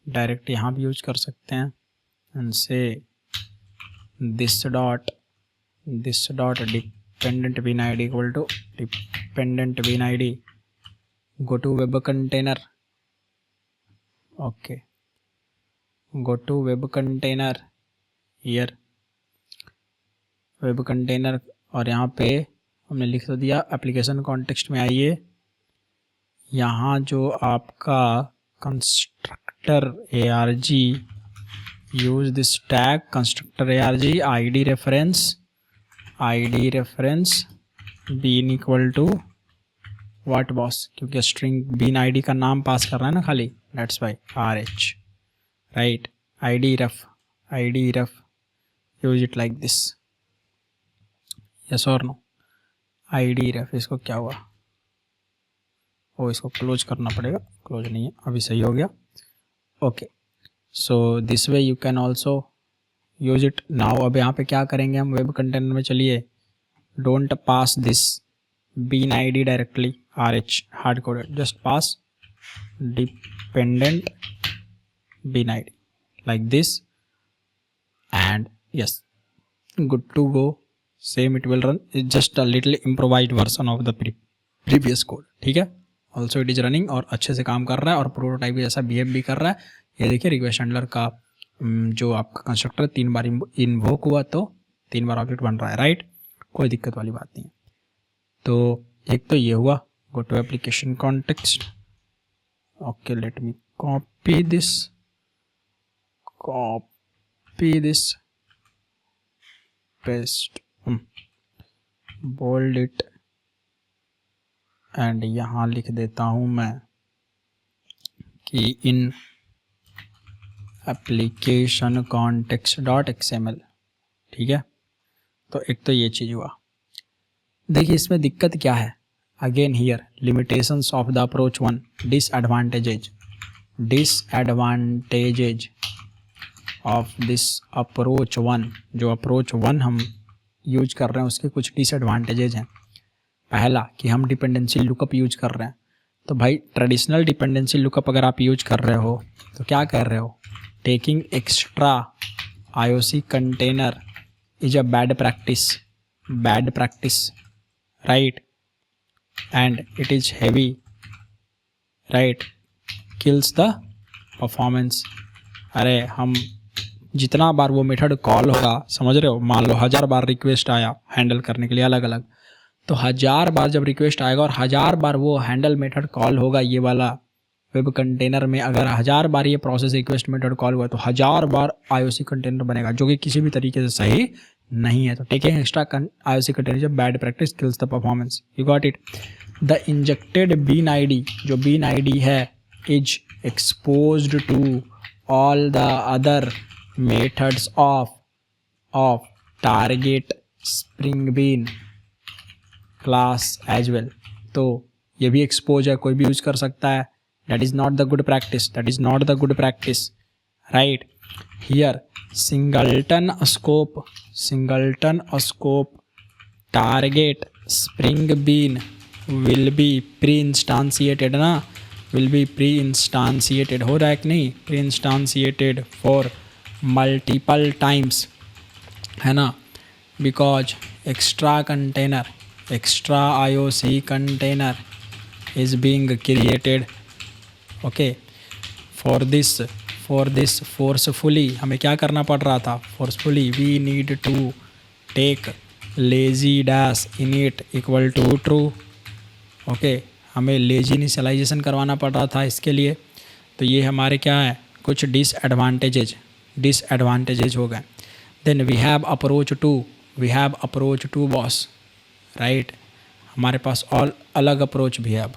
direct यहाँ भी यूज कर सकते हैं, and say this dot dependent bean ID equal to dependent bean ID go to web container, okay, go to web container here, web container, और यहाँ पे हमने लिख तो दिया एप्लीकेशन कॉन्टेक्स्ट में, आइए यहाँ जो आपका constructor arg, use this tag constructor arg id reference bean equal to what boss, क्योंकि स्ट्रिंग बीन ID का नाम पास कर रहा है ना खाली, that's why RH, right, id ref use it like this, yes और नो, id ref, इसको क्या हुआ, वो इसको क्लोज करना पड़ेगा, क्लोज नहीं है, अभी सही हो गया, okay. So this way you can also use it now. अब यहाँ पे क्या करेंगे हम वेब कंटेनर में, चलिए don't pass this bean ID directly RH hard coded, just pass dependent bean ID like this, and yes, good to go, same it will run, it's just a little improvised version of the previous code, ठीक है, also it is running और अच्छे से काम कर रहा है और प्रोटोटाइप जैसा बिहेव भी कर रहा है। ये देखिए रिक्वेस्ट हैंडलर का जो आपका कंस्ट्रक्टर 3 बार इन्वोक हुआ तो 3 बार ऑब्जेक्ट बन रहा है, राइट, कोई दिक्कत वाली बात नहीं है। तो एक तो ये हुआ, go to application context, okay, let me copy this, paste, bold it and यहाँ लिख देता हूँ मैं कि in application context dot XML। ठीक है, तो एक तो ये चीज़ हुआ। देखिए इसमें दिक्कत क्या है, again here limitations of the approach 1, disadvantages of this approach 1। जो अप्रोच 1 हम यूज कर रहे हैं उसके कुछ डिसएडवांटेजेज हैं। पहला कि हम डिपेंडेंसी लुकअप यूज कर रहे हैं। तो भाई ट्रेडिशनल डिपेंडेंसी लुकअप अगर आप यूज कर रहे हो तो क्या कर रहे हो, taking extra IOC container is a bad practice, right, and it is heavy, right, kills the performance. अरे हम जितना बार वो मेथड कॉल होगा, समझ रहे हो, मान लो 1000 बार रिक्वेस्ट आया हैंडल करने के लिए अलग अलग, तो 1000 बार जब रिक्वेस्ट आएगा और 1000 बार वो हैंडल मेथड कॉल होगा, ये वाला वेब कंटेनर में अगर 1000 बार ये प्रोसेस रिक्वेस्ट मेथड कॉल हुआ तो 1000 बार IOC कंटेनर बनेगा, जो कि किसी भी तरीके से सही नहीं है। तो टेकिंग एक्स्ट्रा IOC कंटेनर जब bad practice kills the performance, you got it. The injected bean ID, जो बीन ID है, is exposed to all the other methods of target spring bean class as well. तो ये भी expose है, कोई भी use कर सकता है। That is not the good practice, right. Here singleton scope target spring bean will be pre instantiated ना, विल बी प्री इंस्टांसिएटेड, हो रहा है कि नहीं, प्री इंस्टांसिएटेड फॉर मल्टीपल टाइम्स, है ना, because extra IOC container is being created, okay। for this forcefully हमें क्या करना पड़ रहा था, forcefully we need to take lazy dash init equal to true, okay। हमें लेजी इनिशियलाइजेशन करवाना पड़ रहा था इसके लिए। तो ये हमारे क्या है, कुछ डिसएडवांटेजेज हो गए। Then we have approach two boss, right, हमारे पास ऑल अलग अप्रोच भी है अब।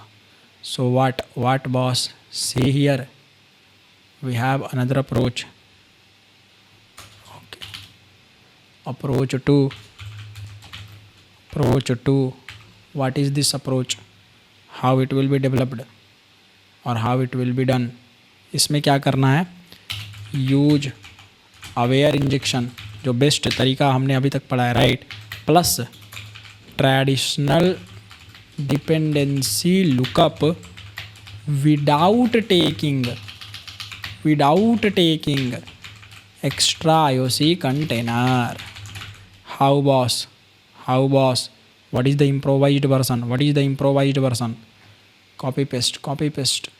So what boss, see here we have another approach, okay. Approach two what is this approach, how it will be developed और how it will be done. इसमें क्या करना है, यूज अवेयर इंजेक्शन, जो बेस्ट तरीका हमने अभी तक पढ़ा है, right, plus traditional dependency lookup without taking extra IOC container. How boss, what is the improvised version, copy paste,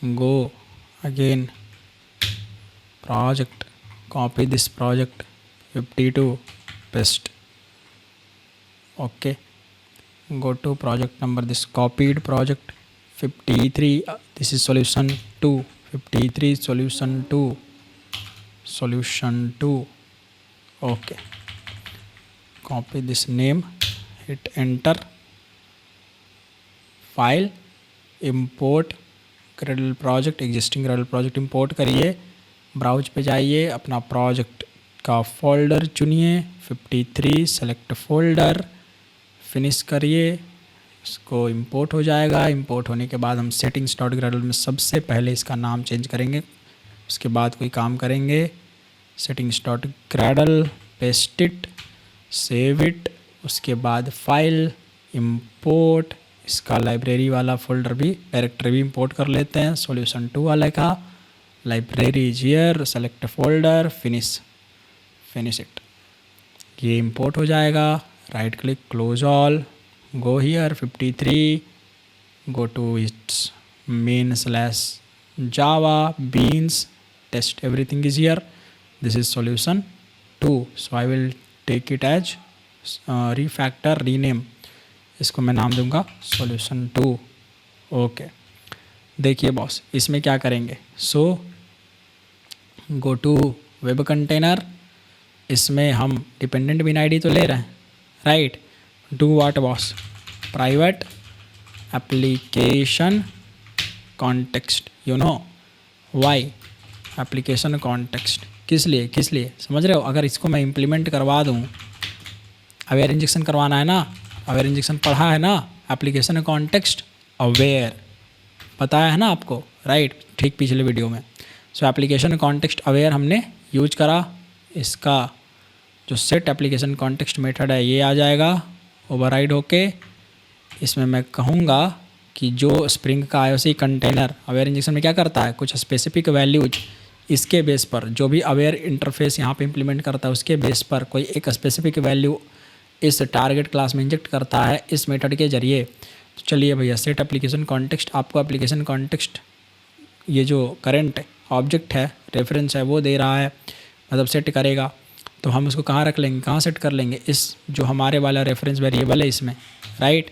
go again project, copy this project 52, paste, okay, go to project number, this copied project 53, this is solution 2, 53 solution 2, okay, copy this name, hit enter, file, import Gradle project, existing Gradle project import करिए, browse पे जाइए, अपना project का folder चुनिए, 53 select folder, finish करिए, इसको import हो जाएगा। इंपोर्ट होने के बाद हम सेटिंग्स डॉट ग्रेडल में सबसे पहले इसका नाम चेंज करेंगे, उसके बाद कोई काम करेंगे। Settings dot Gradle, paste it, save it, उसके बाद फाइल इंपोर्ट, इसका लाइब्रेरी वाला फोल्डर भी डायरेक्टरी भी इंपोर्ट कर लेते हैं, सॉल्यूशन 2 वाले का। Library is here, select folder, finish it, ये इंपोर्ट हो जाएगा। Right click, close all, go here 53, go to its main / java beans test, everything is here, this is solution 2, so I will take it as refactor rename, इसको मैं नाम दूंगा solution 2, okay. देखिए boss, इसमें क्या करेंगे, सो गो टू वेब कंटेनर, इसमें हम डिपेंडेंट बिन आईडी तो ले रहे हैं, right, do what boss, private application context, you know why application context, किस लिए समझ रहे हो। अगर इसको मैं इम्प्लीमेंट करवा दूँ, अवेयर इंजेक्शन करवाना है ना, अवेयर इंजेक्शन पढ़ा है ना, एप्लीकेशन कॉन्टेक्स्ट अवेयर बताया है ना आपको, राइट, ठीक पिछले वीडियो में। सो एप्लीकेशन कॉन्टेक्स्ट अवेयर हमने यूज करा, इसका जो सेट एप्लीकेशन कॉन्टेक्स्ट मेथड है ये आ जाएगा ओवरराइड होके। इसमें मैं कहूँगा कि जो स्प्रिंग का आईओसी कंटेनर अवेयर इंजेक्शन में क्या करता है, कुछ स्पेसिफिक वैल्यूज इसके बेस पर, जो भी अवेयर इंटरफेस यहाँ पे इम्प्लीमेंट करता है उसके बेस पर कोई एक स्पेसिफिक वैल्यू इस टारगेट क्लास में इंजेक्ट करता है इस मेथड के जरिए। तो चलिए भैया, सेट एप्लीकेशन कॉन्टेक्स्ट आपको एप्लीकेशन कॉन्टेक्स्ट ये जो करंट ऑब्जेक्ट है, रेफरेंस है, वो दे रहा है, मतलब सेट करेगा। तो हम उसको कहाँ रख लेंगे, कहाँ सेट कर लेंगे, इस जो हमारे वाला रेफरेंस वेरिएबल है इसमें, right.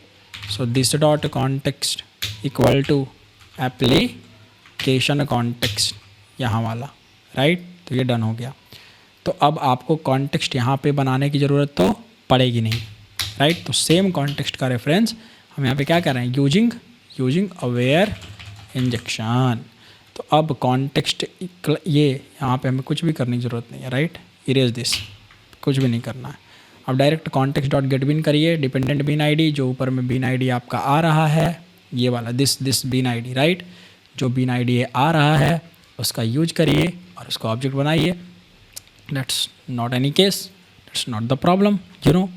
So this dot context equal to application context यहाँ वाला, राइट। तो ये डन हो गया। तो अब आपको कॉन्टेक्स्ट यहाँ पे बनाने की ज़रूरत तो पड़ेगी नहीं, राइट। तो सेम कॉन्टेक्स्ट का रेफरेंस हम यहाँ पे क्या कर रहे हैं, यूजिंग अवेयर इंजेक्शन। तो अब कॉन्टेक्स्ट ये यहाँ पे हमें कुछ भी करने की ज़रूरत नहीं है, राइट। इरेज दिस, कुछ भी नहीं करना है। अब डायरेक्ट कॉन्टेक्स्ट डॉट गेट बिन करिए, डिपेंडेंट बिन आईडी जो ऊपर में बिन आईडी आपका आ रहा है, ये वाला दिस बिन आईडी, राइट। जो बिन आईडी आ रहा है उसका यूज करिए और उसको ऑब्जेक्ट बनाइए। That's not any case, that's not the problem, you know.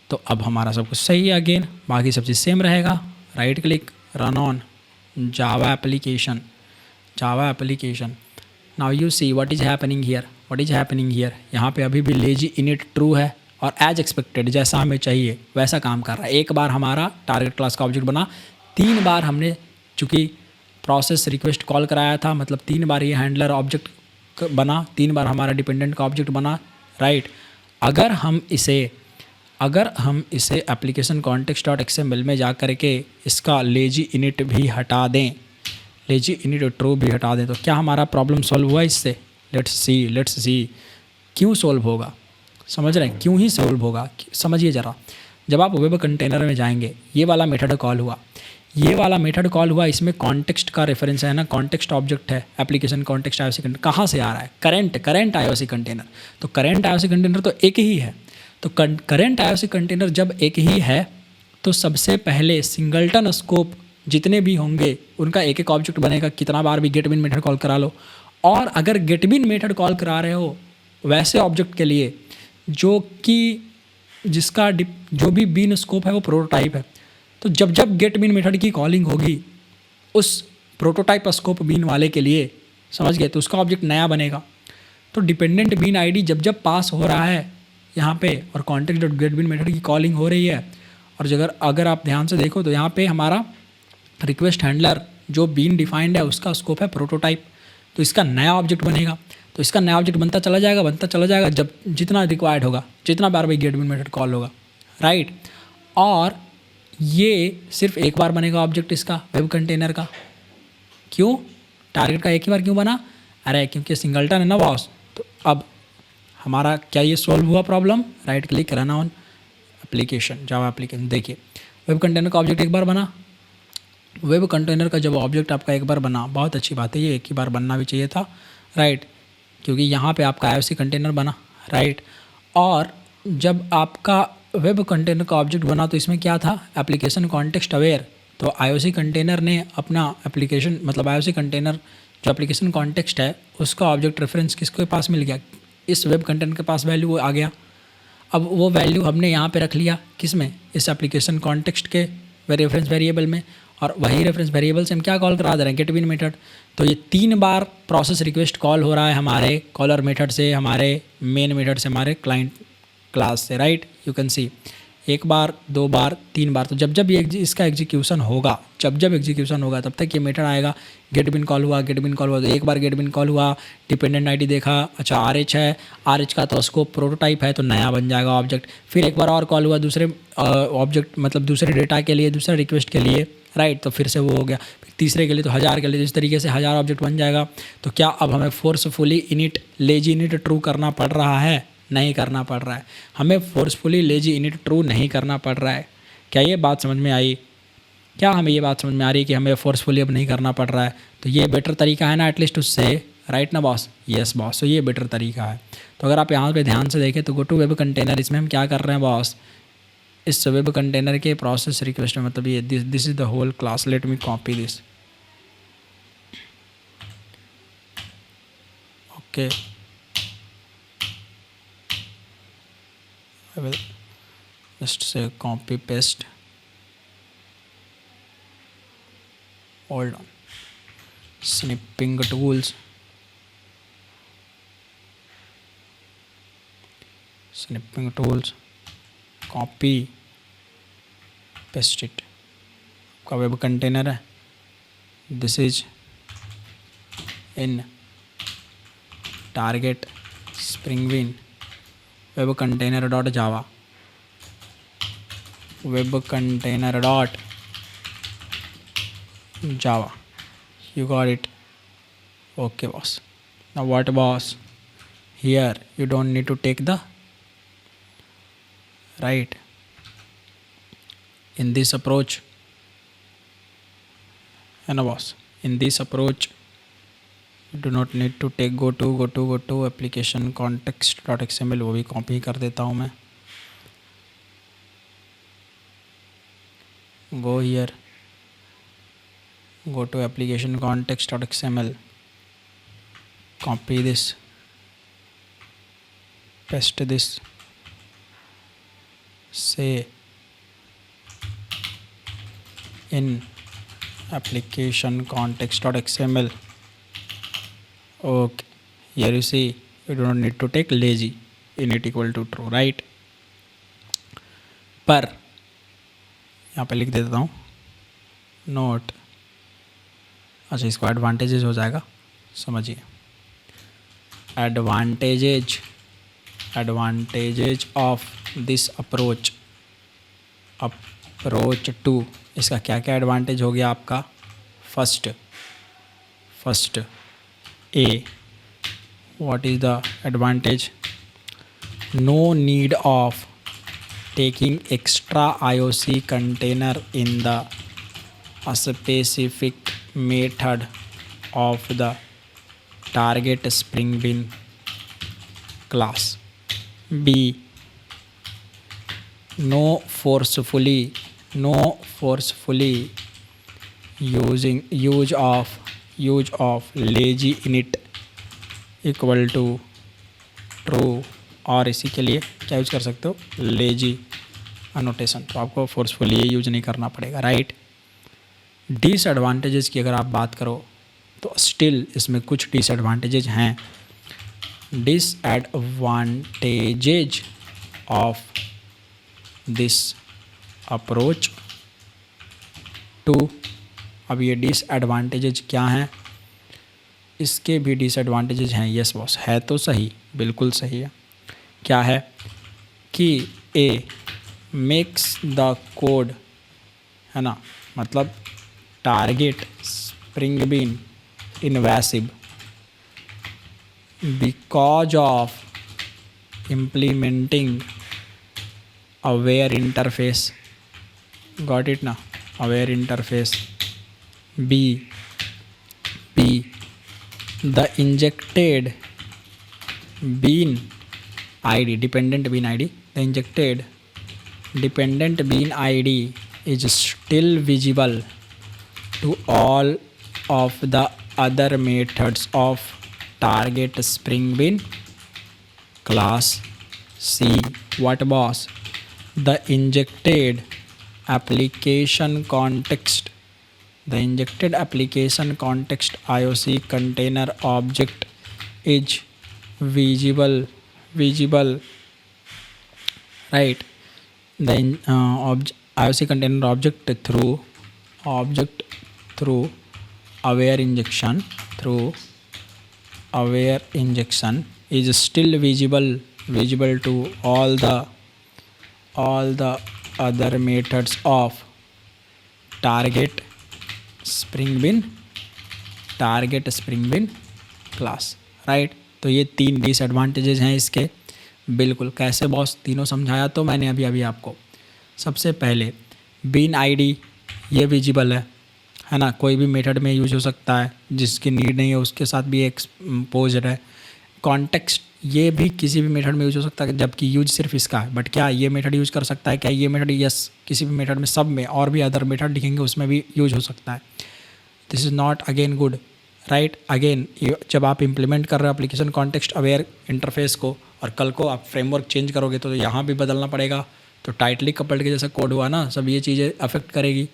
तो अब हमारा सब कुछ सही है, अगेन बाकी सब चीज़ सेम रहेगा। Right click, run on Java application, now you see what is happening here. यहाँ पे अभी भी लेजी इनिट ट्रू है और एज एक्सपेक्टेड जैसा हमें चाहिए वैसा काम कर रहा है। एक बार हमारा टारगेट क्लास का ऑब्जेक्ट बना, 3 बार हमने चूँकि प्रोसेस रिक्वेस्ट कॉल कराया था, मतलब 3 बार ये हैंडलर ऑब्जेक्ट बना, 3 बार हमारा डिपेंडेंट का ऑब्जेक्ट बना, राइट। अगर हम इसे एप्लीकेशन कॉन्टेक्स्ट डॉट एक्सएमएल में जा कर के इसका लेजी इनिट भी हटा दें, लेजी इनिट ट्रू भी हटा दें, तो क्या हमारा प्रॉब्लम सॉल्व हुआ इससे। लेट्स सी क्यों सॉल्व होगा, समझ रहे हैं, क्यों ही सॉल्व होगा, समझिए ज़रा। जब आप वेब कंटेनर में जाएंगे, ये वाला मेथड कॉल हुआ, इसमें कॉन्टेक्स्ट का रेफरेंस है ना, कॉन्टेक्स्ट ऑब्जेक्ट है, एप्लीकेशन कॉन्टेक्स्ट आईओसी कंटेनर कहाँ से आ रहा है, करंट आईओसी कंटेनर। तो करंट आईओसी कंटेनर तो एक ही है। तो करंट आईओसी कंटेनर जब एक ही है तो सबसे पहले सिंगलटन स्कोप जितने भी होंगे उनका एक एक ऑब्जेक्ट बनेगा, कितना बार भी गेट बिन मेथड कॉल करा लो। और अगर गेट बिन मेथड कॉल करा रहे हो वैसे ऑब्जेक्ट के लिए जिसका जो भी बिन स्कोप है वो प्रोटोटाइप है, तो जब गेट बिन मेथड की कॉलिंग होगी उस प्रोटोटाइप स्कोप बिन वाले के लिए, समझ गए, तो उसका ऑब्जेक्ट नया बनेगा। तो डिपेंडेंट बिन आईडी जब पास हो रहा है यहाँ पे और कॉन्टेक्स्ट डॉट गेट बिन मेथड की कॉलिंग हो रही है, और अगर आप ध्यान से देखो तो यहाँ पे हमारा रिक्वेस्ट हैंडलर जो बीन डिफाइंड है उसका स्कोप है प्रोटोटाइप, तो इसका नया ऑब्जेक्ट बनेगा। तो इसका नया ऑब्जेक्ट बनता चला जाएगा जब जितना रिक्वायर्ड होगा, जितना बार भी गेट बिन मेथड कॉल होगा, राइट। और ये सिर्फ एक बार बनेगा ऑब्जेक्ट इसका वेब कंटेनर का। क्यों, टारगेट का एक ही बार क्यों बना, अरे क्योंकि सिंगलटन है ना बॉस। तो अब हमारा क्या ये सॉल्व हुआ problem. Right click, run on application, Java application. देखिए वेब कंटेनर का ऑब्जेक्ट एक बार बना, वेब कंटेनर का जब ऑब्जेक्ट आपका एक बार बना, बहुत अच्छी बात है, ये एक ही बार बनना भी चाहिए था, राइट, क्योंकि यहाँ पे आपका आईओसी कंटेनर बना, राइट। और जब आपका वेब कंटेनर का ऑब्जेक्ट बना तो इसमें क्या था, एप्लीकेशन कॉन्टेक्स्ट अवेयर। तो आईओसी कंटेनर ने अपना एप्लीकेशन, मतलब आईओसी कंटेनर जो एप्लीकेशन कॉन्टेक्स्ट है उसका ऑब्जेक्ट रेफरेंस किसके पास मिल गया, इस वेब कंटेनर के पास वैल्यू आ गया। अब वो वैल्यू हमने यहाँ पे रख लिया, किस में, इस एप्लीकेशन कॉन्टेक्स्ट के रेफरेंस वेरिएबल में, और वही रेफरेंस वेरिएबल से हम क्या कॉल करा दे रहे हैं, गेट बिन मेथड। तो ये 3 बार प्रोसेस रिक्वेस्ट कॉल हो रहा है हमारे कॉलर मेथड से, हमारे मेन मेथड से, हमारे क्लाइंट क्लास से, राइट। यू कैन सी 1 बार 2 बार 3 बार। तो जब ये इसका एग्जीक्यूशन होगा, जब एग्जीक्यूशन होगा तब तक ये मेथड आएगा, गेट बिन कॉल हुआ, तो एक बार गेट बिन कॉल हुआ, डिपेंडेंट आईडी देखा, अच्छा RH है, RH का तो स्कोप प्रोटोटाइप है तो नया बन जाएगा ऑब्जेक्ट। फिर एक बार और कॉल हुआ दूसरे ऑब्जेक्ट, मतलब दूसरे डेटा के लिए, दूसरे रिक्वेस्ट के लिए, राइट, तो फिर से वो हो गया। फिर तीसरे के लिए तो 1000 के लिए, इस तरीके से 1000 ऑब्जेक्ट बन जाएगा। तो क्या अब हमें forcefully init lazy init true करना पड़ रहा है, नहीं करना पड़ रहा है, हमें फोर्सफुली लेजी इनिट ट्रू नहीं करना पड़ रहा है, क्या ये बात समझ में आई? क्या हमें ये बात समझ में आ रही है कि हमें फोर्सफुली अब नहीं करना पड़ रहा है? तो ये बेटर तरीका है ना एटलीस्ट उससे, राइट ना बॉस? यस बॉस, तो ये बेटर तरीका है। तो अगर आप यहाँ पे ध्यान से देखें तो गो टू वेब कंटेनर, इसमें हम क्या कर रहे हैं बॉस? इस वेब कंटेनर के प्रोसेस रिक्वेस्ट में, मतलब ये this is the whole class. Let me copy this. Okay, I will just say copy paste. Hold on. Snipping tools. Snipping tools. Copy. Paste it. आपका वेब कंटेनर है. This is in target springbean web container dot java. Web container dot java. You got it? Okay boss. Now what boss? Here you don't need to take the right. In this approach, and boss, in this approach you do not need to take go to application context dot xml. वो भी copy कर देता हूँ मैं. Go here, go to application context dot xml, copy this, paste this, say in application context dot xml. Okay, here you see you do not need to take lazy, init equal to true, right? पर यहाँ पे लिख देता हूँ note. अच्छा, इसको advantages हो जाएगा, समझिए. Advantages of this approach two. इसका क्या क्या एडवांटेज हो गया आपका? First A, what is the advantage? No need of taking extra IOC container in the specific method of the target Spring Bean class. B, no forcefully use of lazy init equal to true. और इसी के लिए क्या use कर सकते हो? Lazy annotation. तो आपको फोर्सफुली ये यूज नहीं करना पड़ेगा, राइट? डिसएडवांटेजेस की अगर आप बात करो तो स्टिल इसमें कुछ डिसएडवांटेजेज हैं. Disadvantages of this approach two. अब ये डिसएडवांटेजेज क्या हैं? इसके भी डिसएडवांटेजेज हैं. यस बॉस, है तो सही, बिल्कुल सही है. क्या है कि ए मेक्स द कोड, है ना, मतलब target spring bean invasive because of implementing aware interface. Got it ना? Aware interface. Be the injected bean ID, dependent bean ID, the injected dependent bean ID is still visible to all of the other methods of target Spring Bean class. C, what boss? The injected application context IOC container object is visible, right? The IOC container object through aware injection is still visible to all the other methods of target Spring Bean class, right? तो ये 3 disadvantages हैं इसके. बिल्कुल. कैसे boss? तीनों समझाया तो मैंने अभी आपको. सबसे पहले बीन आईडी ये विजिबल है ना, कोई भी मेथड में यूज हो सकता है, जिसकी नीड नहीं है उसके साथ भी एक्सपोज्ड है। कॉन्टेक्स्ट ये भी किसी भी मेथड में यूज हो सकता है, जबकि यूज सिर्फ इसका है। बट क्या ये मेथड यूज कर सकता है? क्या ये मेथड? यस, किसी भी मेथड में, सब में, और भी अदर मेथड लिखेंगे उसमें भी यूज हो सकता है। This is not again good, right. Again जब आप इम्प्लीमेंट कर रहे हो एप्लीकेशन कॉन्टेक्स्ट अवेयर इंटरफेस को, और कल को आप फ्रेमवर्क चेंज करोगे तो यहाँ भी बदलना पड़ेगा, तो टाइटली कपल्ड के जैसा कोड हुआ ना, सब ये चीज़ें अफेक्ट करेगी।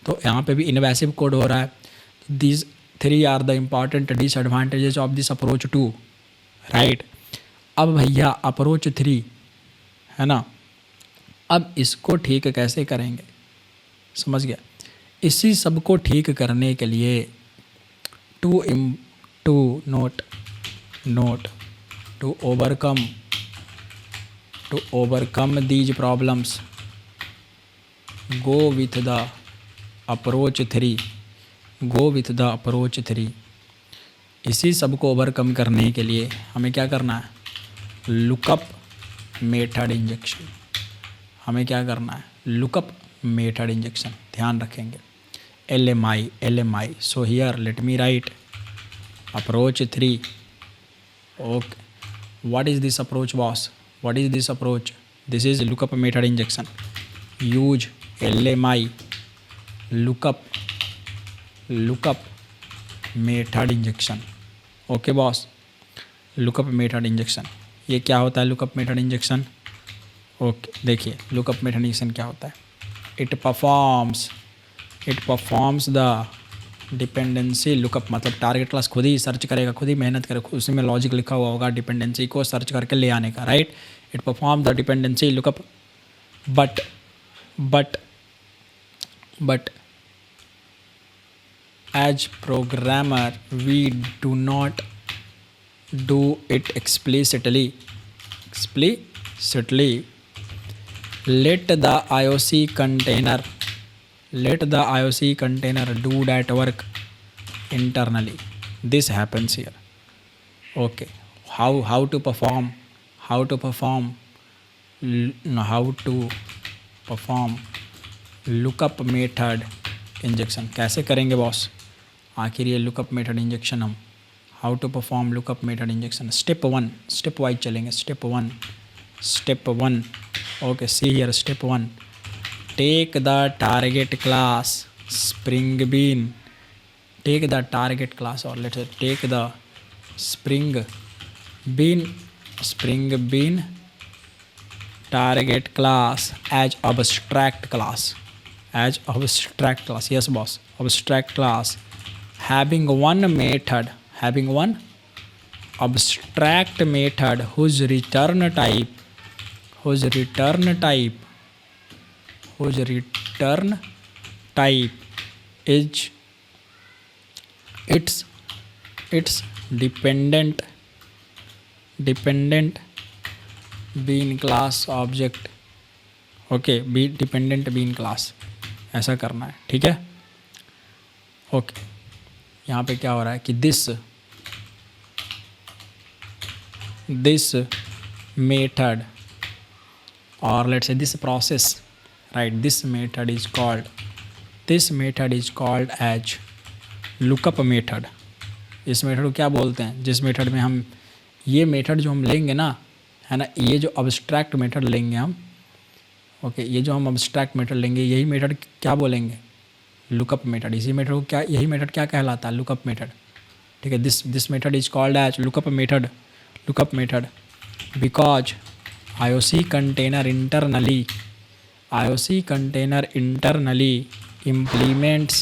तो यहाँ पे भी इन्वेसिव कोड हो रहा है। These 3 are the important disadvantages of this approach 2, right. अब भैया अप्रोच 3 है ना, अब इसको ठीक कैसे करेंगे? समझ गया। इसी सब को ठीक करने के लिए to overcome these problems go with the approach 3। इसी सब को ओवरकम करने के लिए हमें क्या करना है? Lookup method injection. हमें क्या करना है? Lookup method injection. ध्यान रखेंगे LMI। So here let me right approach 3। Okay, what is this approach, boss? What is this approach? This is lookup method injection. Use LMI, lookup method injection. Okay boss, lookup method injection. ये क्या होता है lookup method injection? Okay देखिए lookup method injection क्या होता है? It performs the dependency lookup, मतलब target class खुद ही सर्च करेगा, खुद ही मेहनत करेगा, उसी में लॉजिक लिखा हुआ होगा डिपेंडेंसी को सर्च करके ले आने का, right. It perform the dependency lookup but as programmer we do not do it explicitly. let the IOC container do that work internally. This happens here. Okay, how to perform lookup method injection? कैसे करेंगे boss आखिर ये lookup method injection हम? how to perform lookup method injection? step wise चलेंगे। step 1 okay, see here step 1, take the target class spring bean, take the target class, or let's say take the spring bean target class as abstract class. Yes boss, abstract class having one abstract method whose return type is its dependent bean class object. Okay, dependent bean class, ऐसा करना है, ठीक है। Okay, यहाँ पे क्या हो रहा है कि this method or let's say this process, right, this method is called as lookup method. इस मेथड को क्या बोलते हैं? जिस मेथड में हम ये मेथड जो हम लेंगे ना, है ना, ये जो अब्स्ट्रैक्ट मेथड लेंगे हम, ओके, ये जो हम अब्स्ट्रैक्ट मेथड लेंगे, यही मेथड क्या बोलेंगे? Lookup method. इसी मेथड को यही मेथड क्या कहलाता है? लुकअप मेथड, ठीक है। This method is called as lookup method because IOC container internally implements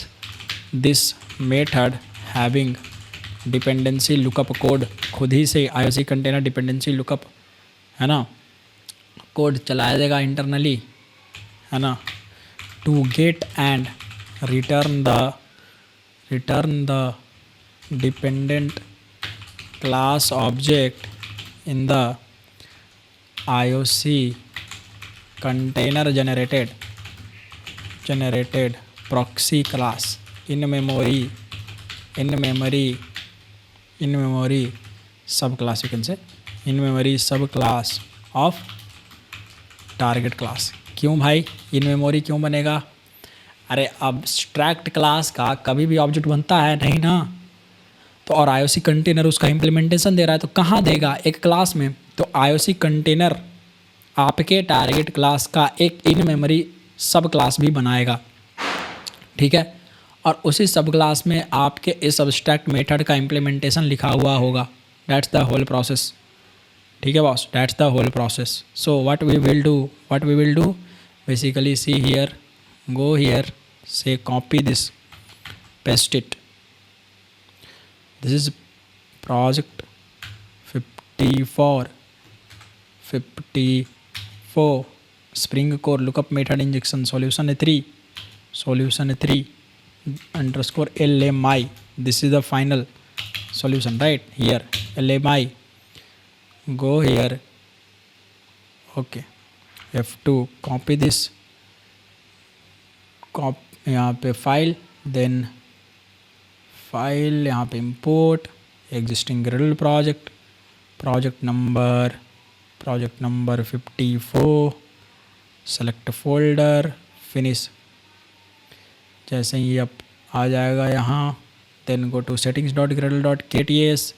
this method having dependency lookup code. खुद ही से IOC container dependency lookup, है ना, कोड चलाया देगा इंटरनली, है ना, to get and return the dependent class object in the IOC container generated proxy class in memory subclass, you can say in memory subclass of target class. क्यों भाई in memory क्यों बनेगा? अरे abstract class का कभी भी object बनता है नहीं ना, तो और आईओसी कंटेनर उसका इम्प्लीमेंटेशन दे रहा है तो कहाँ देगा, एक क्लास में। तो आईओसी कंटेनर आपके टारगेट क्लास का एक इन मेमोरी सब क्लास भी बनाएगा, ठीक है। और उसी सब क्लास में आपके इस अब्स्ट्रैक्ट मेथड का इम्प्लीमेंटेशन लिखा हुआ होगा। दैट्स द होल प्रोसेस, ठीक है boss, that's the whole process. So what we will do basically, see here, go here, say copy this, paste it, this is project 54 spring core lookup method injection solution है 3 underscore LMI. This is the final solution, right? Here LMI, go here, okay, F2, copy this, यहाँ पे file, then file, यहाँ पे import existing Gradle project number 54, select folder, finish. जैसे ही अब आ जाएगा यहाँ, then go to settings.gradle.kts,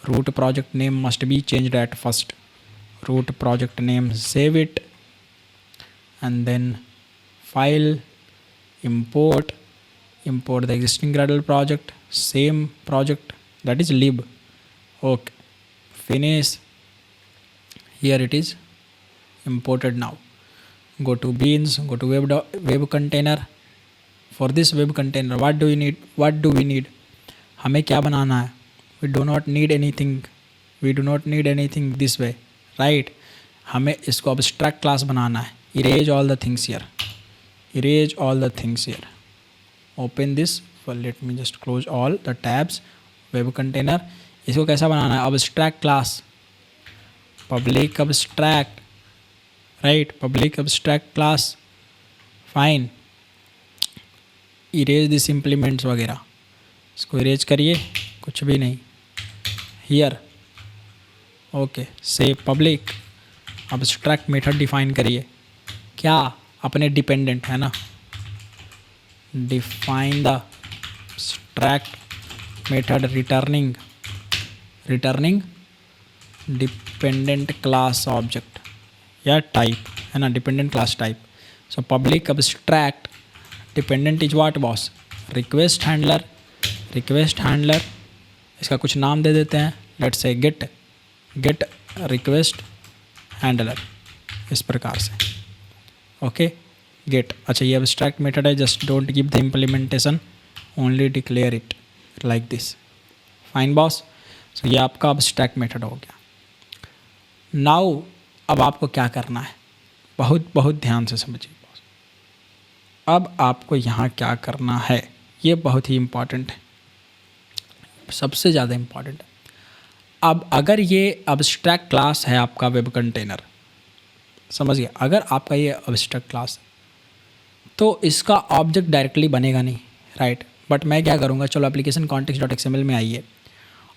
root project name must be changed at first, root project name, save it, and then file, import the existing Gradle project, same project, that is lib, okay, finish. Here it is imported. Now go to beans, go to web container. For this web container what do we need, हमें क्या बनाना है, we do not need anything this way, right? हमें इसको abstract class बनाना है। erase all the things here, open this, well let me just close all the tabs, web container। इसको कैसा बनाना है, abstract class, public abstract, right, public abstract class, fine, erase this implements वगैरह, इसको erase करिए, कुछ भी नहीं, here, ओके, से public abstract मेथड डिफाइन करिए, क्या, अपने डिपेंडेंट है ना, define the abstract method returning dependent class object या टाइप है ना, dependent class type. So public abstract dependent is what boss, request handler, इसका कुछ नाम दे देते हैं, let's say gate request handler, इस प्रकार से, ओके, गेट। अच्छा ये abstract मेथड है, just don't give the implementation, only declare it like this, fine boss. So ये आपका abstract मेथड हो गया। नाउ अब आपको क्या करना है, बहुत ध्यान से समझिए बॉस। अब आपको यहाँ क्या करना है, ये बहुत ही इम्पॉर्टेंट है, सबसे ज़्यादा इम्पॉर्टेंट है। अब अगर ये abstract क्लास है आपका वेब कंटेनर, समझिए, अगर आपका ये abstract क्लास है तो इसका ऑब्जेक्ट डायरेक्टली बनेगा नहीं, राइट। बट मैं क्या करूँगा, चलो एप्लीकेशन context.xml में आइए,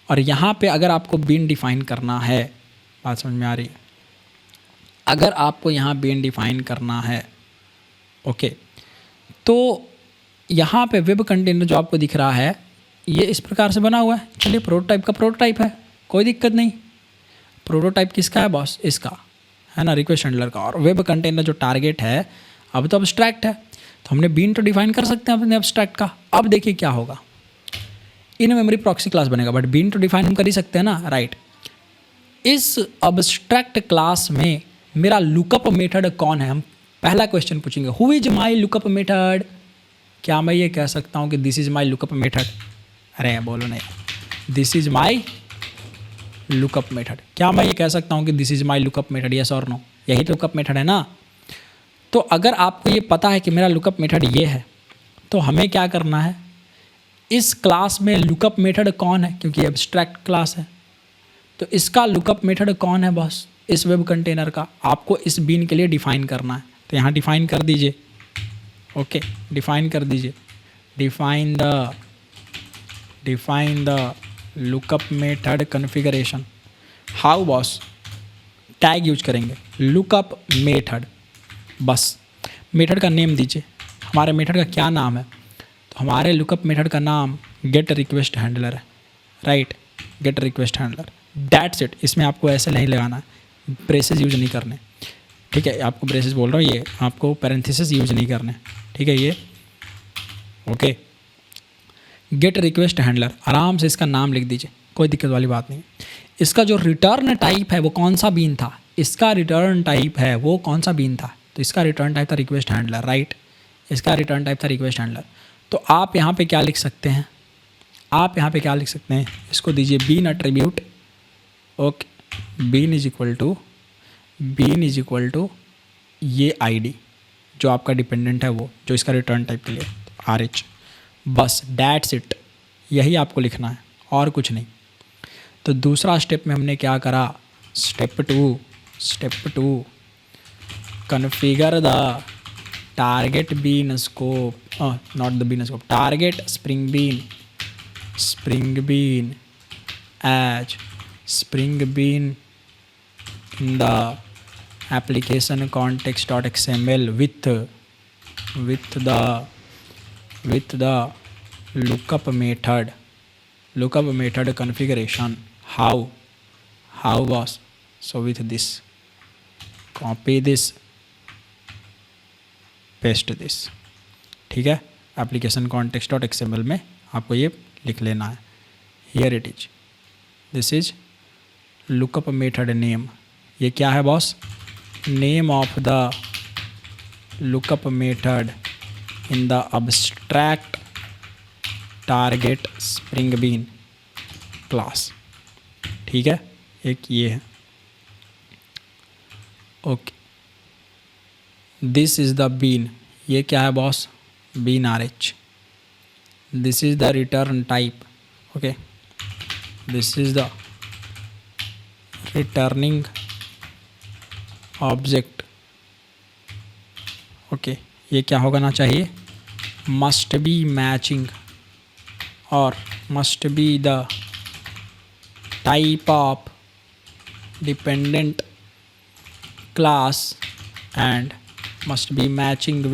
और यहाँ पे अगर आपको बीन डिफाइन करना है, बात समझ में आ रही है, अगर आपको यहाँ बीन डिफाइन करना है, ओके, तो यहाँ पे वेब कंटेनर जो आपको दिख रहा है ये इस प्रकार से बना हुआ है। चलिए प्रोटोटाइप का प्रोटोटाइप है, कोई दिक्कत नहीं। प्रोटोटाइप किसका है बॉस, इसका है ना, रिक्वेस्ट हैंडलर का। और वेब कंटेनर जो टारगेट है अब तो abstract है, तो हमने बीन तो डिफाइन कर सकते हैं अपने abstract का। अब देखिए क्या होगा, इन मेमोरी प्रॉक्सी क्लास बनेगा, बट बीन तो डिफाइन हम कर ही सकते हैं ना, राइट। इस abstract क्लास में मेरा लुकअप मेथड कौन है, हम पहला क्वेश्चन पूछेंगे, who is my lookup method. क्या मैं ये कह सकता हूँ कि this is my lookup method, अरे बोलो नहीं, this is my lookup method, क्या मैं ये कह सकता हूँ कि this is my lookup method, yes और नो, यही लुकअप मेथड है ना। तो अगर आपको ये पता है कि मेरा लुकअप मेथड ये है, तो हमें क्या करना है, इस क्लास में लुकअप मेथड कौन है, क्योंकि abstract क्लास है, तो इसका लुकअप मेथड कौन है बॉस, इस वेब कंटेनर का, आपको इस बीन के लिए डिफाइन करना है। तो यहाँ डिफाइन कर दीजिए, ओके, डिफाइन कर दीजिए, define the lookup method configuration. How boss, tag use करेंगे लुकअप मेथड, बस मेथड का नेम दीजिए, हमारे मेथड का क्या नाम है, तो हमारे लुकअप मेथड का नाम गेट रिक्वेस्ट हैंडलर है, right, gate request handler, that's it. इसमें आपको ऐसे नहीं लगाना है, ब्रेसेस यूज नहीं करने, ठीक है, आपको ब्रेसेस बोल रहा हूँ, ये आपको पैरेंथेसिस यूज नहीं करने, ठीक है, ये ओके। गेट रिक्वेस्ट हैंडलर, आराम से इसका नाम लिख दीजिए, कोई दिक्कत वाली बात नहीं। इसका जो रिटर्न टाइप है वो कौन सा बीन था, इसका रिटर्न टाइप है वो कौन सा बीन था, तो इसका रिटर्न टाइप था रिक्वेस्ट हैंडलर, राइट, इसका रिटर्न टाइप था रिक्वेस्ट हैंडलर। तो आप यहाँ पे क्या लिख सकते हैं, आप यहाँ पे क्या लिख सकते हैं, इसको दीजिए bean attribute, okay, bean is equal to ये आईडी जो आपका डिपेंडेंट है वो, जो इसका रिटर्न टाइप के लिए RH, बस दैट्स इट, यही आपको लिखना है और कुछ नहीं। तो दूसरा स्टेप में हमने क्या करा, step two configure the target bean scope, not the bean scope, target spring bean as spring bean in the application context.xml with the lookup method configuration. How was, so with this, copy this, paste this, ठीक है, application context.xml में आपको ये लिख लेना है, here it is, this is lookup method name, ये क्या है boss, name of the lookup method in the abstract target spring bean class, ठीक है, एक ये है, okay. This is the bean, ये क्या है boss, bean RH, this is the return type, okay, this is the returning object, okay, ये क्या होना चाहिए, मस्ट बी मैचिंग और must be the type of dependent class and must be matching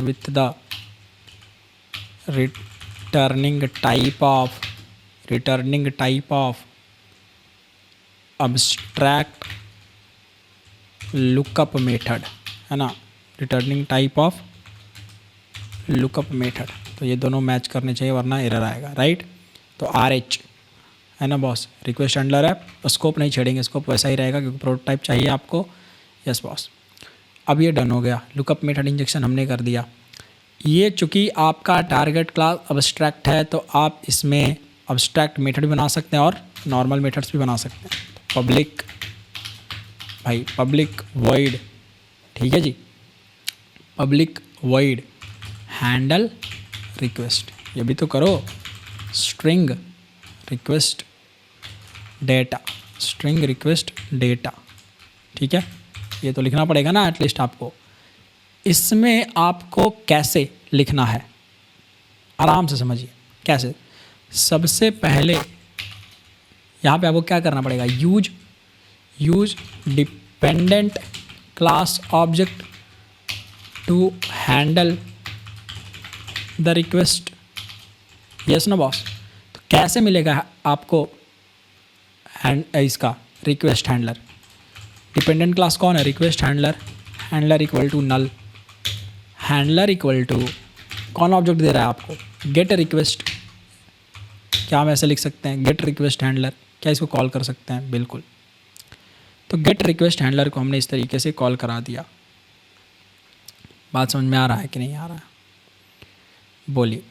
with the returning type of abstract lookup method, है ना, returning type of lookup method, तो ये दोनों मैच करने चाहिए वरना एरर आएगा, राइट। तो RH है ना बॉस, रिक्वेस्ट हैंडलर है, स्कोप नहीं छेड़ेंगे, स्कोप वैसा ही रहेगा क्योंकि प्रोटोटाइप चाहिए आपको, यस बॉस। अब ये डन हो गया, लुकअप मेथड इंजेक्शन हमने कर दिया। ये चूँकि आपका टारगेट क्लास अब्स्ट्रैक्ट है तो आप इसमें अब्स्ट्रैक्ट मेथड भी बना सकते हैं और नॉर्मल मेथड्स भी बना सकते हैं। पब्लिक वॉइड, ठीक है जी, पब्लिक वॉइड हैंडल रिक्वेस्ट, ये भी तो करो, स्ट्रिंग रिक्वेस्ट डेटा, ठीक है, ये तो लिखना पड़ेगा ना एटलीस्ट आपको। इसमें आपको कैसे लिखना है, आराम से समझिए कैसे। सबसे पहले यहाँ पे आपको क्या करना पड़ेगा, use dependent class object to handle the request, yes ना बॉस। तो कैसे मिलेगा आपको इसका रिक्वेस्ट हैंडलर, डिपेंडेंट क्लास कौन है, request handler equal to null, handler equal to कौन ऑब्जेक्ट दे रहा है आपको, गेट रिक्वेस्ट, क्या हम ऐसे लिख सकते हैं, गेट रिक्वेस्ट हैंडलर, क्या इसको कॉल कर सकते हैं, बिल्कुल। तो गेट रिक्वेस्ट हैंडलर को हमने इस तरीके से कॉल करा दिया। बात समझ में आ रहा है कि नहीं आ रहा है, बोलिए।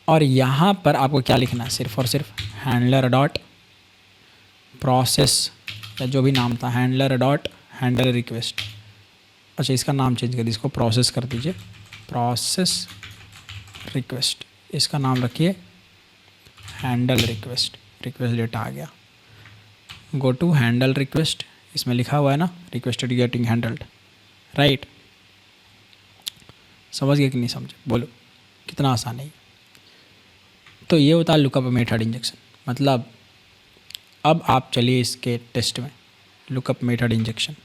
और यहाँ पर आपको क्या लिखना है, सिर्फ और सिर्फ हैंडलर डॉट प्रोसेस या जो भी नाम था, हैंडलर डॉट हैंडल रिक्वेस्ट, अच्छा इसका नाम चेंज कर दीजिए, इसको प्रोसेस कर दीजिए, प्रोसेस रिक्वेस्ट, इसका नाम रखिए हैंडल रिक्वेस्ट डेटा आ गया। गो टू हैंडल रिक्वेस्ट, इसमें लिखा हुआ है ना रिक्वेस्टेड गेटिंग हैंडल्ड, राइट। समझ गए कि नहीं समझे, बोलो, कितना आसान है। तो ये होता है लुकअप मेथड इंजेक्शन। मतलब अब आप चलिए इसके टेस्ट में, lookup method injection,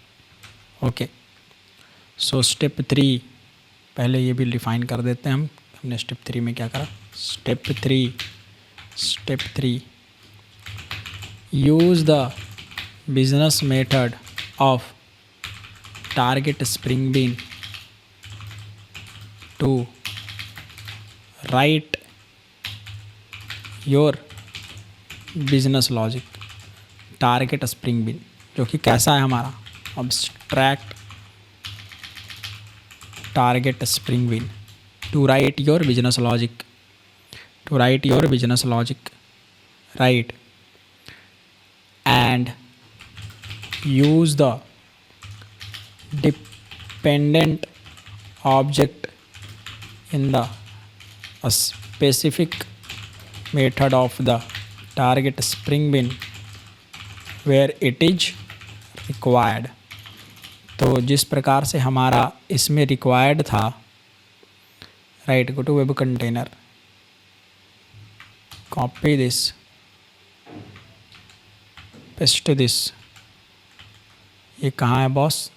okay. So step 3 पहले ये भी डिफाइन कर देते हैं हमने स्टेप 3 में क्या करा। Step three use the business method of target spring bean to write your business logic. Target spring bean जो कि कैसा है हमारा abstract target spring bean to write your business logic, right, and use the dependent object in the specific method of the target spring bin where it is required। तो जिस प्रकार से हमारा इसमें रिक्वायर्ड था, right, go to web container, copy this, paste this. ये कहाँ है बॉस?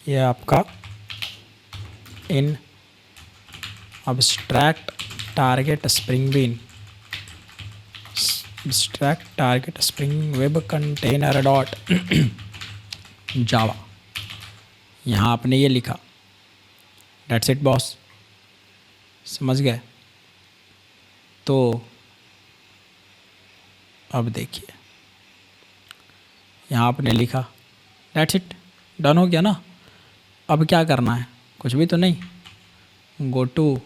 ये आपका in abstract target spring bean, abstract target spring web container dot Java. यहाँ आपने ये लिखा, डेट्स इट बॉस, समझ गए? तो अब देखिए यहाँ आपने लिखा, डेट्स इट, डन हो गया ना। अब क्या करना है? कुछ भी तो नहीं, go to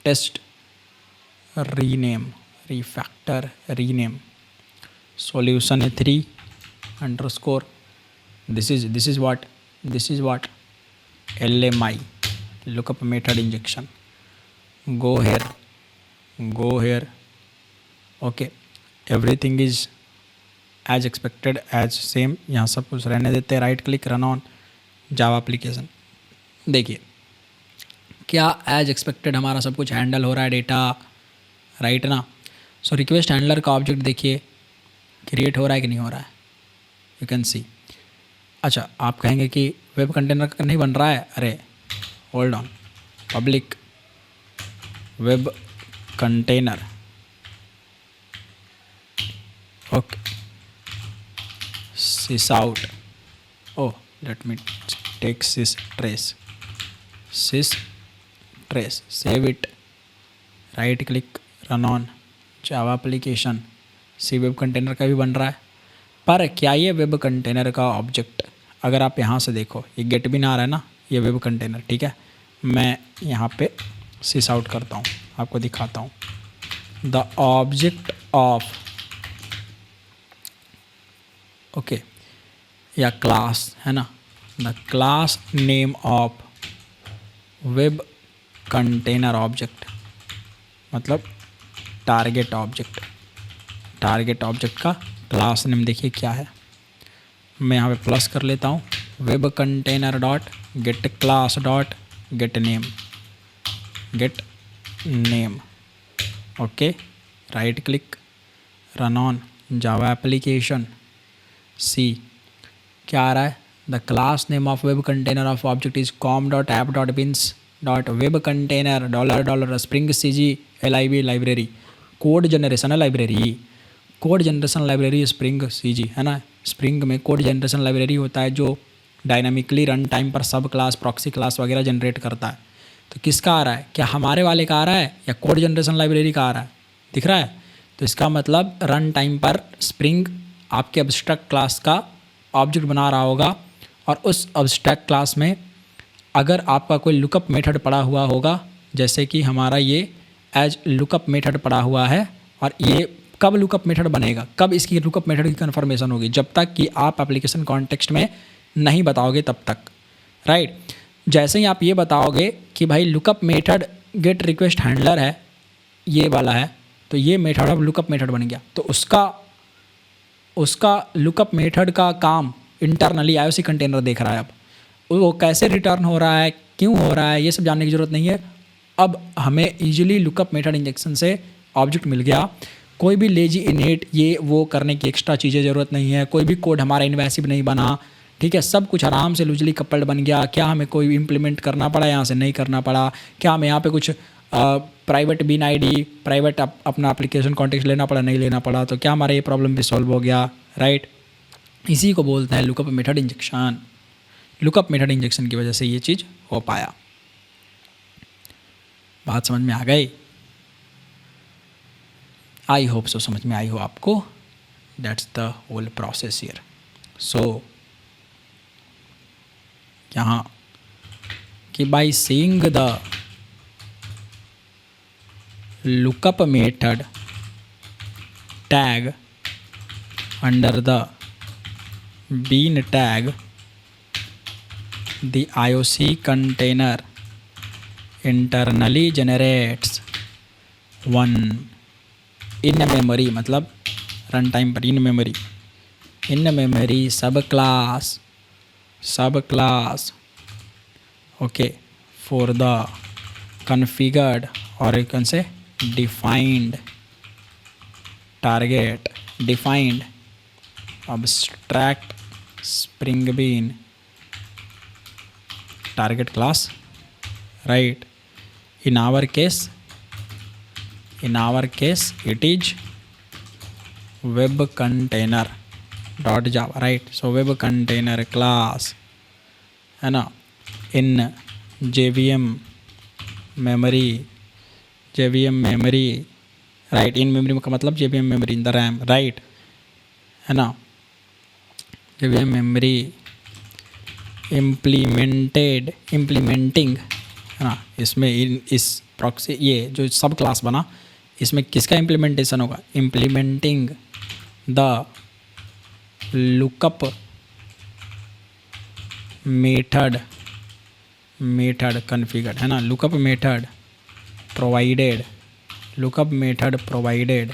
test rename, refactor rename solution 3 underscore this is what LMI lookup method injection. Go here, okay, everything is as expected as same, यहाँ सब कुछ रहने देते हैं। Right click, run on Java application. देखिए क्या एज एक्सपेक्टेड हमारा सब कुछ हैंडल हो रहा है, डेटा, राइट ना। सो रिक्वेस्ट हैंडलर का ऑब्जेक्ट देखिए क्रिएट हो रहा है कि नहीं हो रहा है, यू कैन सी। अच्छा, आप कहेंगे कि वेब कंटेनर का नहीं बन रहा है, अरे hold on, public web container, okay, sys out, oh let me take sys trace, save it, right click, run on Java application. See web container का भी बन रहा है, पर क्या ये वेब कंटेनर का ऑब्जेक्ट, अगर आप यहाँ से देखो ये गेट भी ना आ रहा है ना, ये वेब कंटेनर, ठीक है। मैं यहाँ पे सिस आउट करता हूँ, आपको दिखाता हूँ। द ऑब्जेक्ट ऑफ, ओके, या क्लास है ना, the class name of web container object, मतलब टारगेट ऑब्जेक्ट का क्लास नेम देखिए क्या है। मैं यहाँ पे प्लस कर लेता हूँ, web container dot get class dot get name, okay, right click, run on Java application. See क्या आ रहा है? The class name of web container of object is com.app.bins.webcontainer $$ Spring CG library, code generation library Spring CG है ना। Spring में code generation library होता है जो डायनामिकली रन टाइम पर सब क्लास, प्रॉक्सी क्लास वगैरह जनरेट करता है। तो किसका आ रहा है? क्या हमारे वाले का आ रहा है या कोड जनरेशन लाइब्रेरी का आ रहा है? दिख रहा है? तो इसका मतलब रन टाइम पर स्प्रिंग आपके अब्स्ट्रैक्ट क्लास का ऑब्जेक्ट बना रहा होगा, और उस अब्स्ट्रैक्ट क्लास में अगर आपका कोई लुकअप मेथड पड़ा हुआ होगा, जैसे कि हमारा ये एज लुकअप मेथड पड़ा हुआ है, और ये कब लुकअप मेथड बनेगा, कब इसकी लुकअप मेथड की कन्फर्मेशन होगी? जब तक कि आप एप्लीकेशन कॉन्टेक्स्ट में नहीं बताओगे तब तक, राइट। जैसे ही आप ये बताओगे कि भाई lookup method gate request handler है, ये वाला है, तो ये मेथड अब लुकअप मेथड बन गया, तो उसका लुकअप मेथड का काम इंटरनली IOC कंटेनर देख रहा है। अब वो कैसे रिटर्न हो रहा है, क्यों हो रहा है, ये सब जानने की ज़रूरत नहीं है। अब हमें इजीली लुकअप मेथड इंजेक्शन से ऑब्जेक्ट मिल गया, कोई भी लेजी इनेट ये वो करने की एक्स्ट्रा चीज़ें ज़रूरत नहीं है, कोई भी कोड हमारा इन्वेसिव नहीं बना, ठीक है, सब कुछ आराम से लूजली कपल्ड बन गया। क्या हमें कोई इम्प्लीमेंट करना पड़ा यहाँ से? नहीं करना पड़ा। क्या हमें यहाँ पे कुछ प्राइवेट बिन आईडी, प्राइवेट अपना एप्लीकेशन कॉन्टेक्स्ट लेना पड़ा? नहीं लेना पड़ा। तो क्या हमारा ये प्रॉब्लम भी सॉल्व हो गया, राइट। इसी को बोलते हैं lookup method injection. Lookup method injection की वजह से ये चीज़ हो पाया। बात समझ में आ गई? आई होप सो समझ में आई हो आपको। That's the whole process here. So यहाँ कि by seeing the lookup method tag under the bean tag, the IOC container internally generates one in memory, मतलब रन टाइम पर in memory subclass okay for the configured, or you can say defined target, defined abstract Spring Bean target class, right. In our case it is web container dot java, right. So web container class है ना, in JVM memory, right. In memory का मतलब JVM memory in the RAM, right, है ना। JVM memory implementing, है ना। इसमें इस प्रॉक्सी ये जो सब क्लास बना, इसमें किसका इम्प्लीमेंटेशन होगा? Implementing the lookup method configured, है ना। Lookup method provided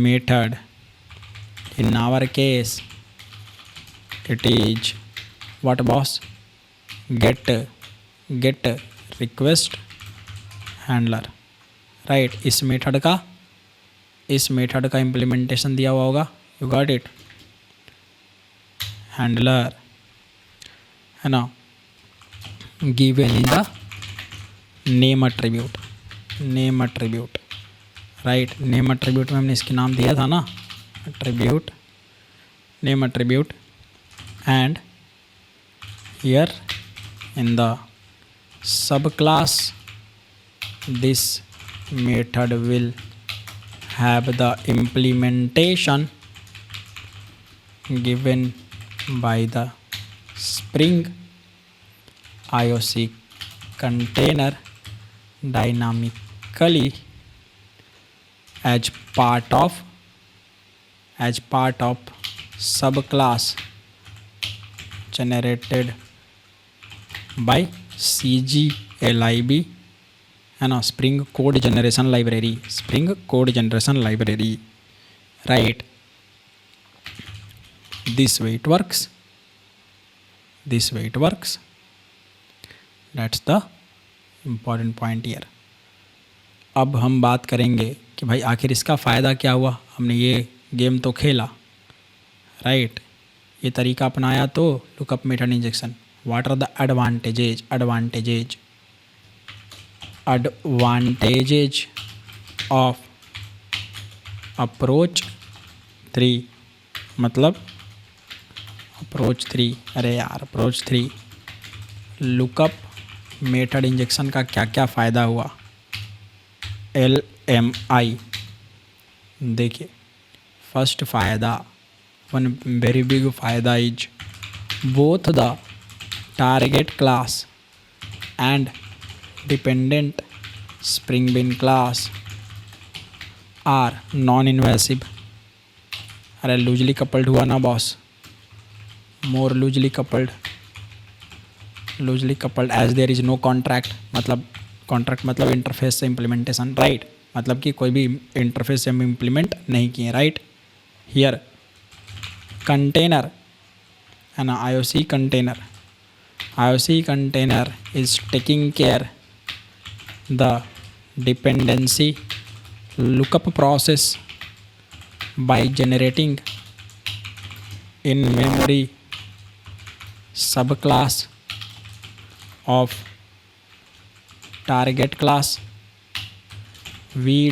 method in our case it is what boss? get request handler, right. इस मेथड का इम्प्लीमेंटेशन दिया हुआ होगा, यू गॉट इट, हैंडलर, है ना, given in the name attribute, right. Name attribute में हमने इसके नाम दिया था ना, name attribute, and here in the sub class this method will have the implementation given by the spring IOC container dynamically as part of subclass generated by CGLIB, है ना, spring code generation library, right. This way it works, that's the important point year. अब हम बात करेंगे कि भाई आखिर इसका फ़ायदा क्या हुआ। हमने ये गेम तो खेला, राइट, ये तरीका अपनाया तो lookup method injection. What are the advantages of approach 3, मतलब अप्रोच 3, अरे यार अप्रोच 3 लुकअप मेथड इंजेक्शन का क्या क्या फ़ायदा हुआ। LMI देखिए, फर्स्ट फ़ायदा, वन वेरी बिग फ़ायदा is both the target class and dependent spring bean class are non invasive. अरे लूजली कपल्ड हुआ ना boss, more loosely coupled as there is no contract, मतलब कॉन्ट्रैक्ट मतलब इंटरफेस से implementation, right, मतलब कि कोई भी इंटरफेस से हम इम्प्लीमेंट नहीं किए, राइट। हियर कंटेनर, है ना, IOC container is taking care the dependency lookup process by generating in memory subclass of target class, we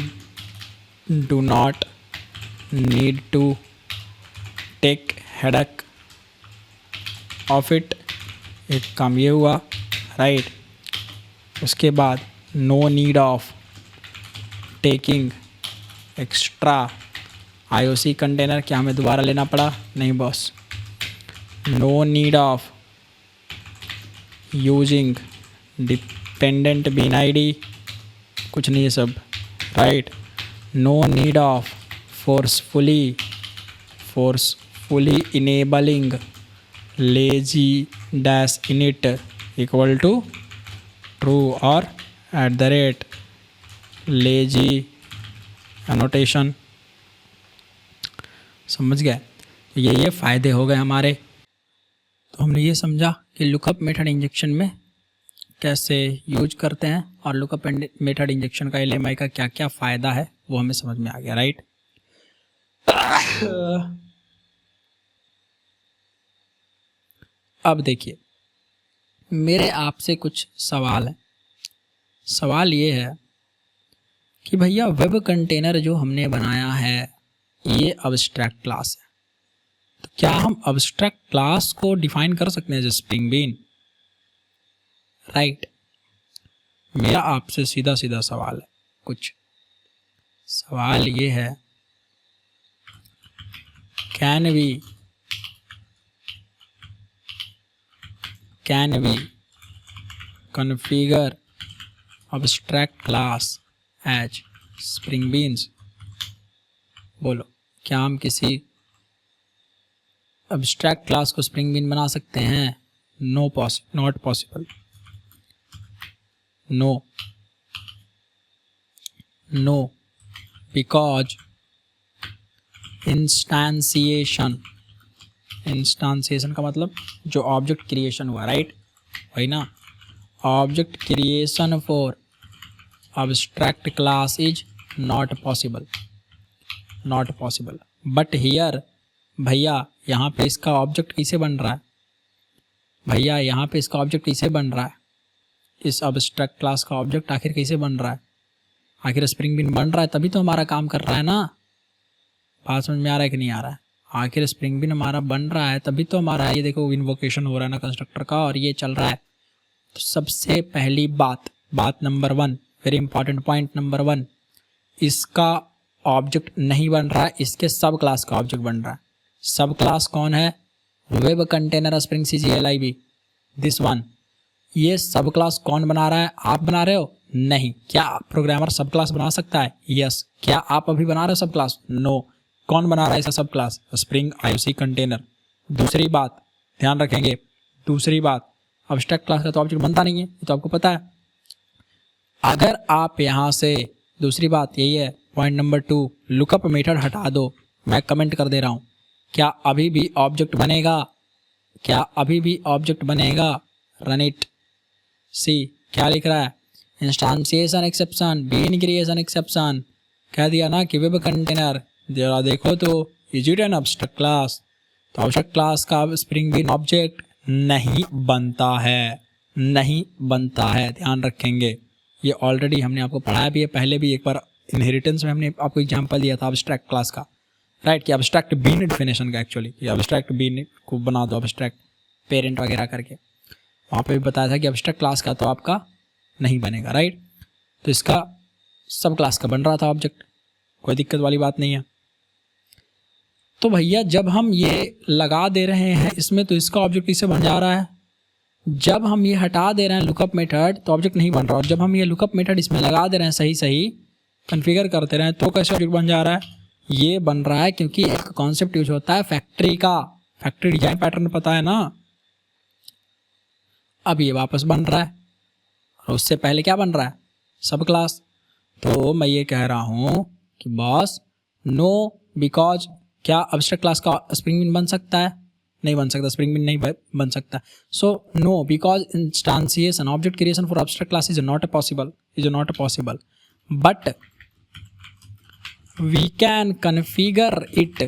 do not need to take headache of it. एक काम ये हुआ, right. उसके बाद no need of taking extra IOC container, क्या हमें दोबारा लेना पड़ा? नहीं boss. No need of using dependent bean ID, कुछ नहीं है सब, right. No need of forcefully enabling lazy dash init equal to true और @ लेजी एनोटेशन। समझ गए? तो ये फ़ायदे हो गए हमारे। तो हमने ये समझा कि लुकअप मेथड इंजेक्शन में कैसे यूज करते हैं और लुकअप मेथड इंजेक्शन का LMI का क्या क्या फ़ायदा है वो हमें समझ में आ गया, राइट। अब देखिए, मेरे आपसे कुछ सवाल हैं। सवाल ये है कि भैया वेब कंटेनर जो हमने बनाया है ये अब्स्ट्रैक्ट क्लास है, तो क्या हम अब्स्ट्रैक्ट क्लास को डिफाइन कर सकते हैं जैसे स्प्रिंग बीन, राइट। मेरा आपसे सीधा सीधा सवाल है, कुछ सवाल ये है, can we configure abstract class as spring beans? बोलो, क्या हम किसी abstract क्लास को स्प्रिंग बीन बना सकते हैं? Not possible. नो बिकॉज इंस्टांसिएशन का मतलब जो ऑब्जेक्ट क्रिएशन हुआ, राइट, वही ना। Object creation for abstract class is not possible. But here, भैया यहाँ पे इसका ऑब्जेक्ट कैसे बन रहा है? इस अब्स्ट्रैक्ट क्लास का ऑब्जेक्ट आखिर कैसे बन रहा है? आखिर स्प्रिंग बीन बन रहा है तभी तो हमारा काम कर रहा है ना। बात समझ में आ रहा है कि नहीं आ रहा है? आखिर स्प्रिंग बीन हमारा बन रहा है तभी तो हमारा, ये देखो इन्वोकेशन हो रहा है ना कंस्ट्रक्टर का, और ये चल रहा है। तो सबसे पहली बात number 1, very important point number 1, इसका ऑब्जेक्ट नहीं बन रहा है, इसके सब क्लास का ऑब्जेक्ट बन रहा है। सब क्लास कौन है? Web container spring CGLIB, this one. ये सब क्लास कौन बना रहा है? आप बना रहे हो? नहीं। क्या प्रोग्रामर सब क्लास बना सकता है? यस। क्या आप अभी बना रहे हो सब क्लास? नो। कौन बना रहा है ऐसा सब क्लास? Spring IOC container. दूसरी बात ध्यान रखेंगे, अब्स्ट्रैक्ट क्लास का तो ऑब्जेक्ट बनता नहीं है, ये तो आपको पता है। अगर आप यहाँ से, दूसरी बात यही है, पॉइंट नंबर 2, लुकअप मेथड हटा दो। मैं कमेंट कर दे रहा हूँ, क्या अभी भी ऑब्जेक्ट बनेगा? रन इट, सी क्या लिख रहा है? Instantiation exception, bean creation exception. कह दिया ना कि वेब कंटेनर, जरा देखो तो is it an abstract class? तो अब्स्ट्रैक्ट क्लास का स्प्रिंग बीन ऑब्जेक्ट नहीं बनता है, ध्यान रखेंगे। ये ऑलरेडी हमने आपको पढ़ाया भी है, पहले भी एक बार इनहेरिटेंस में हमने आपको एग्जांपल दिया था अब्स्ट्रैक्ट क्लास का, राइट, कि अब्स्ट्रैक्ट बीन डेफिनेशन का एक्चुअली, कि अब्स्ट्रैक्ट बीन को बना दो अब्स्ट्रैक्ट पेरेंट वगैरह करके। वहाँ पे भी बताया था कि अब्स्ट्रैक्ट क्लास का तो आपका नहीं बनेगा, राइट। तो इसका सब क्लास का बन रहा था ऑब्जेक्ट, कोई दिक्कत वाली बात नहीं है। तो भैया जब हम ये लगा दे रहे हैं इसमें, तो इसका ऑब्जेक्ट इससे बन जा रहा है। जब हम ये हटा दे रहे हैं लुकअप मेथड, तो ऑब्जेक्ट नहीं बन रहा। और जब हम ये लुकअप मेथड इसमें लगा दे रहे हैं, सही कॉन्फ़िगर करते रहे, तो कैसे ऑब्जेक्ट बन जा रहा है? ये बन रहा है क्योंकि एक कॉन्सेप्ट यूज होता है फैक्ट्री का, फैक्ट्री डिजाइन पैटर्न पता है ना। अब ये वापस बन रहा है, और उससे पहले क्या बन रहा है? सब क्लास। तो मैं ये कह रहा हूँ कि बॉस, नो बिकॉज, क्या अब्स्ट्रैक्ट क्लास का स्प्रिंग बीन बन सकता है? नहीं बन सकता, स्प्रिंग बीन नहीं बन सकता। So no because instantiation, object creation for abstract class is not possible, but we can configure it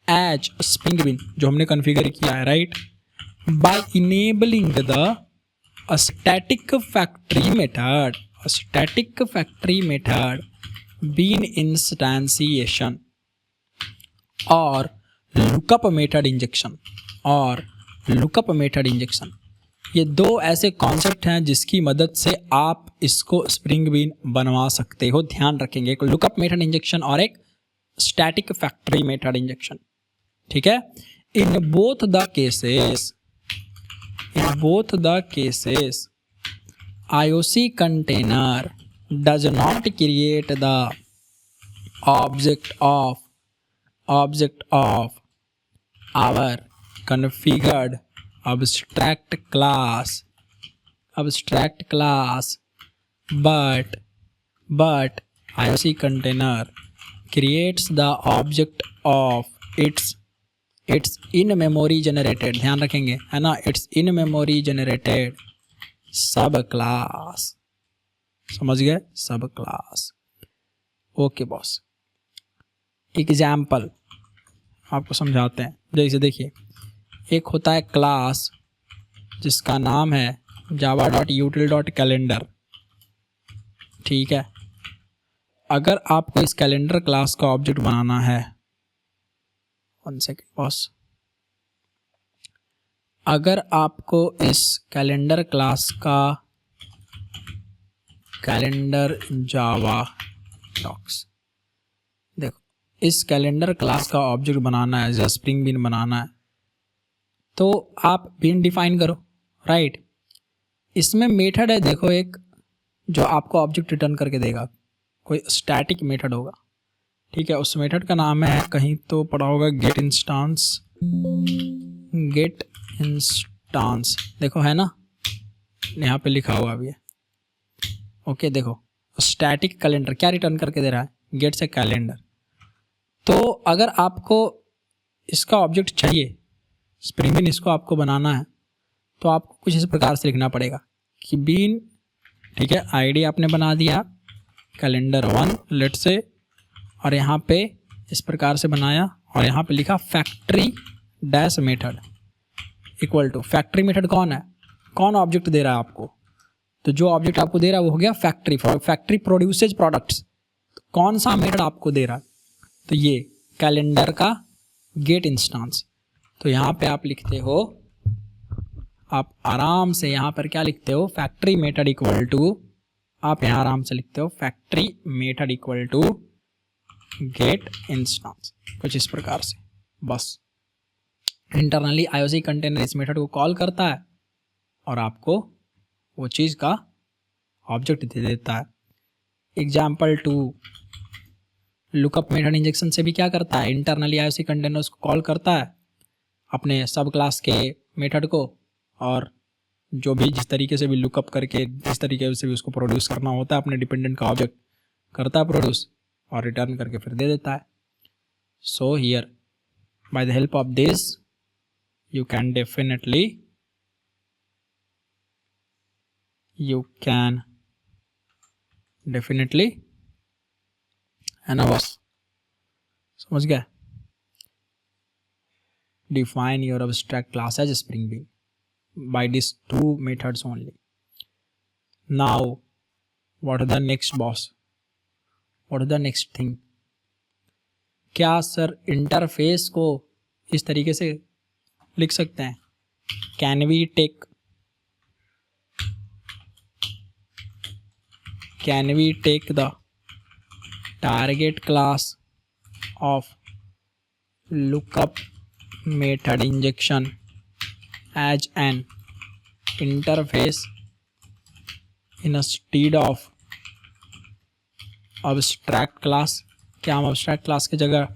as spring bean, जो हमने कन्फिगर किया है, right. by enabling the static factory method bean instantiation और lookup method injection ये दो ऐसे concept हैं जिसकी मदद से आप इसको स्प्रिंग बीन बनवा सकते हो। ध्यान रखेंगे, एक लुकअप मेथड इंजेक्शन और एक स्टैटिक फैक्ट्री मेथड इंजेक्शन। ठीक है, in both the cases IOC container does not create the object of our configured abstract class, but IOC container creates the object of its in memory generated, ध्यान रखेंगे है ना, its in memory generated सब class. समझ गए, सब class. Okay boss, example आपको समझाते हैं। जैसे देखिए, एक होता है क्लास जिसका नाम है java.util.calendar। ठीक है, अगर आपको इस कैलेंडर क्लास का ऑब्जेक्ट बनाना है, 1 सेकेंड बॉस, अगर आपको इस कैलेंडर क्लास का कैलेंडर जावा डॉक्स, देखो इस कैलेंडर क्लास का ऑब्जेक्ट बनाना है, जैसे स्प्रिंग बीन बनाना है, तो आप बीन डिफाइन करो, राइट। इसमें मेथड है, देखो एक जो आपको ऑब्जेक्ट रिटर्न करके देगा, कोई स्टैटिक मेथड होगा। ठीक है, उस मेथड का नाम है, कहीं तो पढ़ा होगा, गेट इंस्टांस, देखो है ना, यहाँ पे लिखा हुआ भी है। ओके, देखो स्टैटिक कैलेंडर क्या रिटर्न करके दे रहा है, गेट से कैलेंडर। तो अगर आपको इसका ऑब्जेक्ट चाहिए, स्प्रिंग बीन इसको आपको बनाना है, तो आपको कुछ इस प्रकार से लिखना पड़ेगा कि बीन, ठीक है, आईडी आपने बना दिया कैलेंडर 1 लेट से, और यहाँ पे इस प्रकार से बनाया, और यहाँ पे लिखा factory dash method equal to, factory method कौन है, कौन ऑब्जेक्ट दे रहा है आपको, तो जो ऑब्जेक्ट आपको दे रहा है वो हो गया फैक्ट्री। फैक्ट्री प्रोड्यूसेज प्रोडक्ट्स, तो कौन सा मेथड आपको दे रहा है, तो ये कैलेंडर का गेट इंस्टांस। तो यहाँ पे आप लिखते हो, आप आराम से यहाँ पर क्या लिखते हो, फैक्ट्री मेथड इक्वल टू, आप यहाँ आराम से लिखते हो factory method equal to get instance, कुछ इस प्रकार से। बस इंटरनली IOC कंटेनर इस मेथड को कॉल करता है और आपको वो चीज़ का ऑब्जेक्ट दे देता है। एग्जाम्पल 2, लुकअप मेथड इंजेक्शन से भी क्या करता है, इंटरनली IOC कंटेनर्स को कॉल करता है अपने सब क्लास के मेथड को, और जो भी जिस तरीके से भी लुकअप करके जिस तरीके से भी उसको प्रोड्यूस करना होता है, अपने डिपेंडेंट का ऑब्जेक्ट करता है प्रोड्यूस, और रिटर्न करके फिर दे देता है। So here by the help of this you can definitely है ना बस, समझ गए, define your abstract class as Spring Bean by these 2 methods only. Now what is the next boss, what is the next thing? क्या sir interface को इस तरीके से लिख सकते हैं, can we take the target class of lookup method injection as an interface instead of abstract class. क्या हम अब्स्ट्रैक्ट क्लास की जगह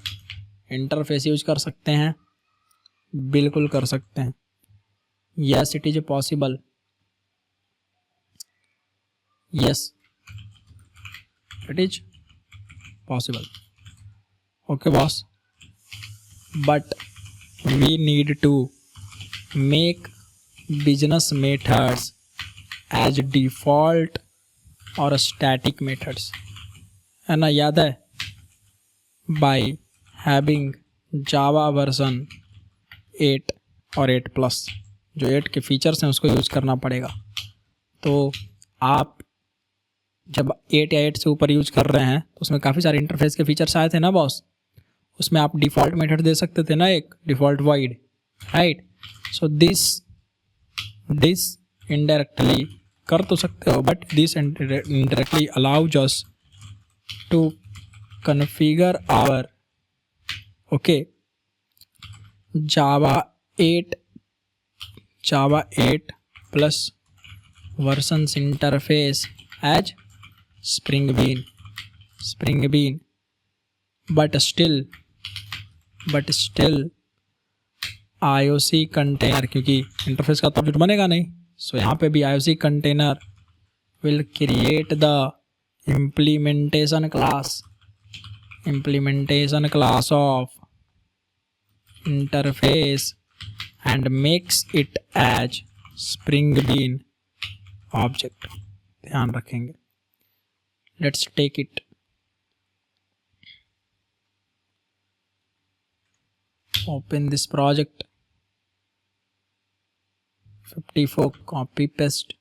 इंटरफेस यूज कर सकते हैं? बिल्कुल कर सकते हैं। Yes it is possible, yes it is possible. Okay boss, but we need to make business methods as default और स्टैटिक मेथड्स, है ना, याद है, बाय हैविंग जावा वर्जन 8 और 8+, जो 8 के फीचर्स हैं उसको यूज़ करना पड़ेगा। तो आप जब 8 या 8 से ऊपर यूज कर रहे हैं तो उसमें काफ़ी सारे इंटरफेस के फीचर्स आए थे ना बॉस। उसमें आप डिफ़ॉल्ट मेथड दे सकते थे ना, एक default void, right. So this indirectly कर तो सकते हो, but this indirectly allows us to configure our Java 8 plus versions interface as Spring Bean, but still IOC container, क्योंकि इंटरफेस का तो ऑब्जेक्ट बनेगा नहीं, सो यहाँ पे भी IOC container will create the implementation class of interface and makes it as Spring Bean object। ध्यान रखेंगे। Let's take it। Open this project, 54, copy paste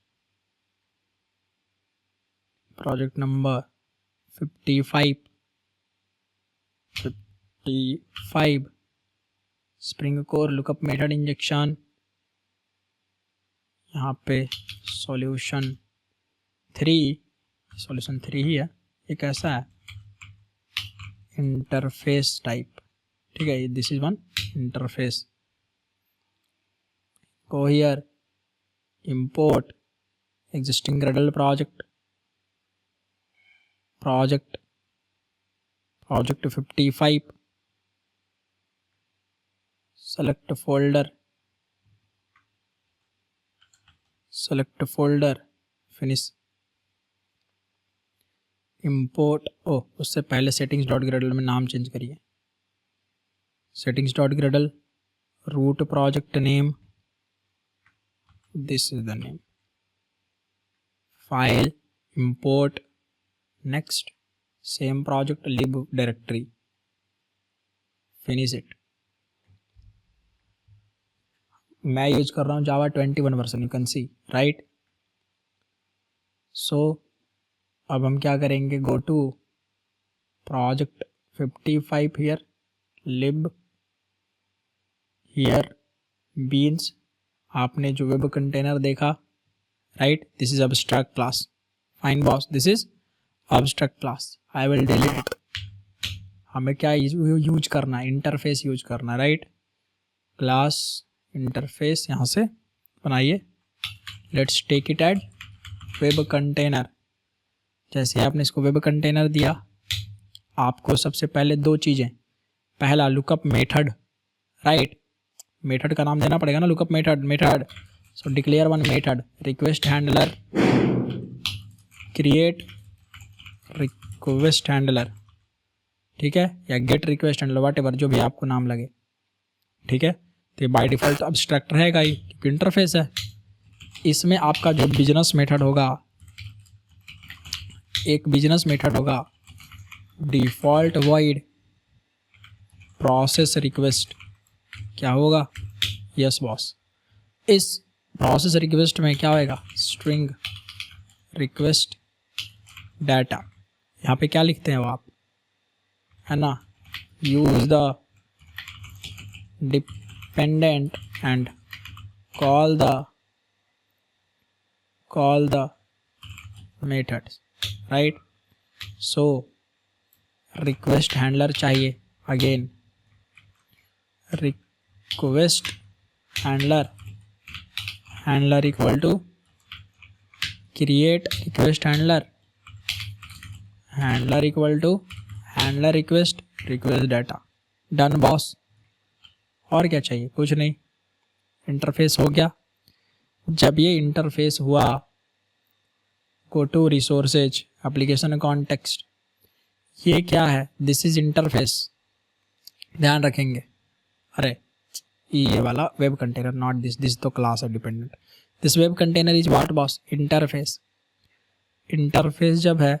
project number 55 spring core lookup method injection. यहाँ पे solution 3 ही है, ये कैसा है, interface type, ठीक है। This is one interface. Go here, import existing Gradle project 55, select folder, finish, import। उससे पहले settings.gradle में नाम चेंज करिए, settings.gradle, root project name, this is the name, file, import, next, same project, lib directory, finish it। मैं use कर रहा हूँ Java 21 version, you can see, right. So अब हम क्या करेंगे, go to project 55 here, lib here beans. आपने जो वेब कंटेनर देखा, right, this is abstract class, fine boss, this is abstract class, I will delete it. हमें क्या use करना है, इंटरफेस यूज करना, राइट। क्लास इंटरफेस यहाँ से बनाइए, let's take it add web container. जैसे आपने इसको वेब कंटेनर दिया, आपको सबसे पहले 2 चीज़ें, पहला लुकअप मेथड, राइट, मेथड का नाम देना पड़ेगा ना, lookup method. So declare one method, request handler, create request handler, ठीक है, या get request handler, whatever, जो भी आपको नाम लगे, ठीक है। तो बाय डिफ़ॉल्ट अब्स्ट्रैक्ट रहेगा ही, क्योंकि इंटरफेस है। इसमें आपका जो बिजनेस मेथड होगा, एक बिजनेस मेथड होगा डिफ़ॉल्ट वॉइड प्रोसेस रिक्वेस्ट। क्या होगा, यस बॉस, इस प्रोसेस रिक्वेस्ट में क्या होएगा, स्ट्रिंग रिक्वेस्ट डाटा। यहाँ पे क्या लिखते हैं वो आप, है ना, use the dependent and call the methods, right। so request handler चाहिए, again request handler equal to create request handler equal to handler request data, done boss. और क्या चाहिए, कुछ नहीं, इंटरफेस हो गया। जब ये इंटरफेस हुआ, go to resources, application context, ये क्या है, दिस इज इंटरफेस, ध्यान रखेंगे। अरे ये वाला वेब कंटेनर, नॉट दिस तो क्लास है dependent. This web container is what boss, interface. Interface जब है,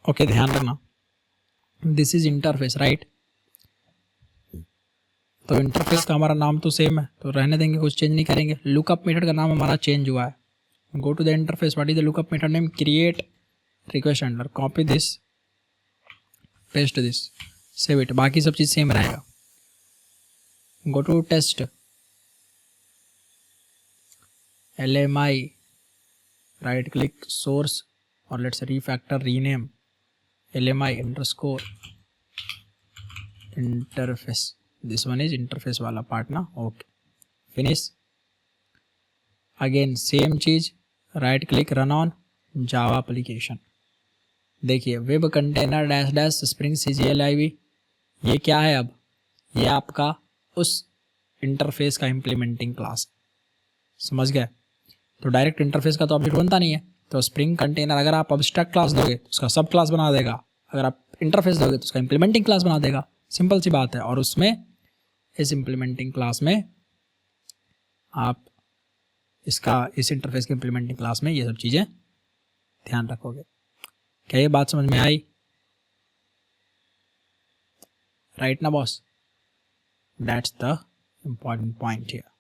ओके ध्यान रखना, दिस इज इंटरफेस, राइट। तो इंटरफेस का हमारा नाम तो सेम है, तो रहने देंगे, कुछ चेंज नहीं करेंगे। लुकअप मेथड का नाम हमारा चेंज हुआ है। Go to the interface, what is the lookup method name, create request handler, copy this, paste this, save it, बाकी सब चीज़ सेम रहेगा। Go to test, LMI, right click source और let's refactor rename LMI _ interface, this one is interface वाला part ना, okay finish. Again same चीज, right click run on Java application. देखिए web container dash dash Spring CGLIV, ये क्या है, अब ये आपका उस इंटरफेस का इम्प्लीमेंटिंग क्लास, समझ गए। तो डायरेक्ट इंटरफेस का तो अपडेट बनता नहीं है, तो स्प्रिंग कंटेनर अगर आप अब्स्ट्रैक्ट क्लास दोगे तो उसका सब क्लास बना देगा, अगर आप इंटरफेस दोगे तो उसका इम्प्लीमेंटिंग क्लास बना देगा, सिंपल सी बात है। और उसमें इस इम्प्लीमेंटिंग क्लास में आप इस इंटरफेस के इम्प्लीमेंटिंग क्लास में ये सब चीज़ें ध्यान रखोगे। क्या ये बात समझ में आई, राइट ना boss? That's the important point here.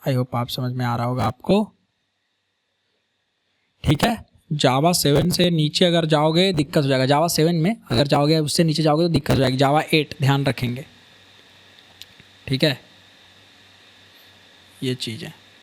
I hope आप समझ में आ रहा होगा आपको, ठीक है। जावा 7 से नीचे अगर जाओगे दिक्कत हो जाएगा, जावा 7 में अगर जाओगे उससे नीचे जाओगे तो दिक्कत हो जाएगी। जावा 8 ध्यान रखेंगे, ठीक है, ये चीज़ है।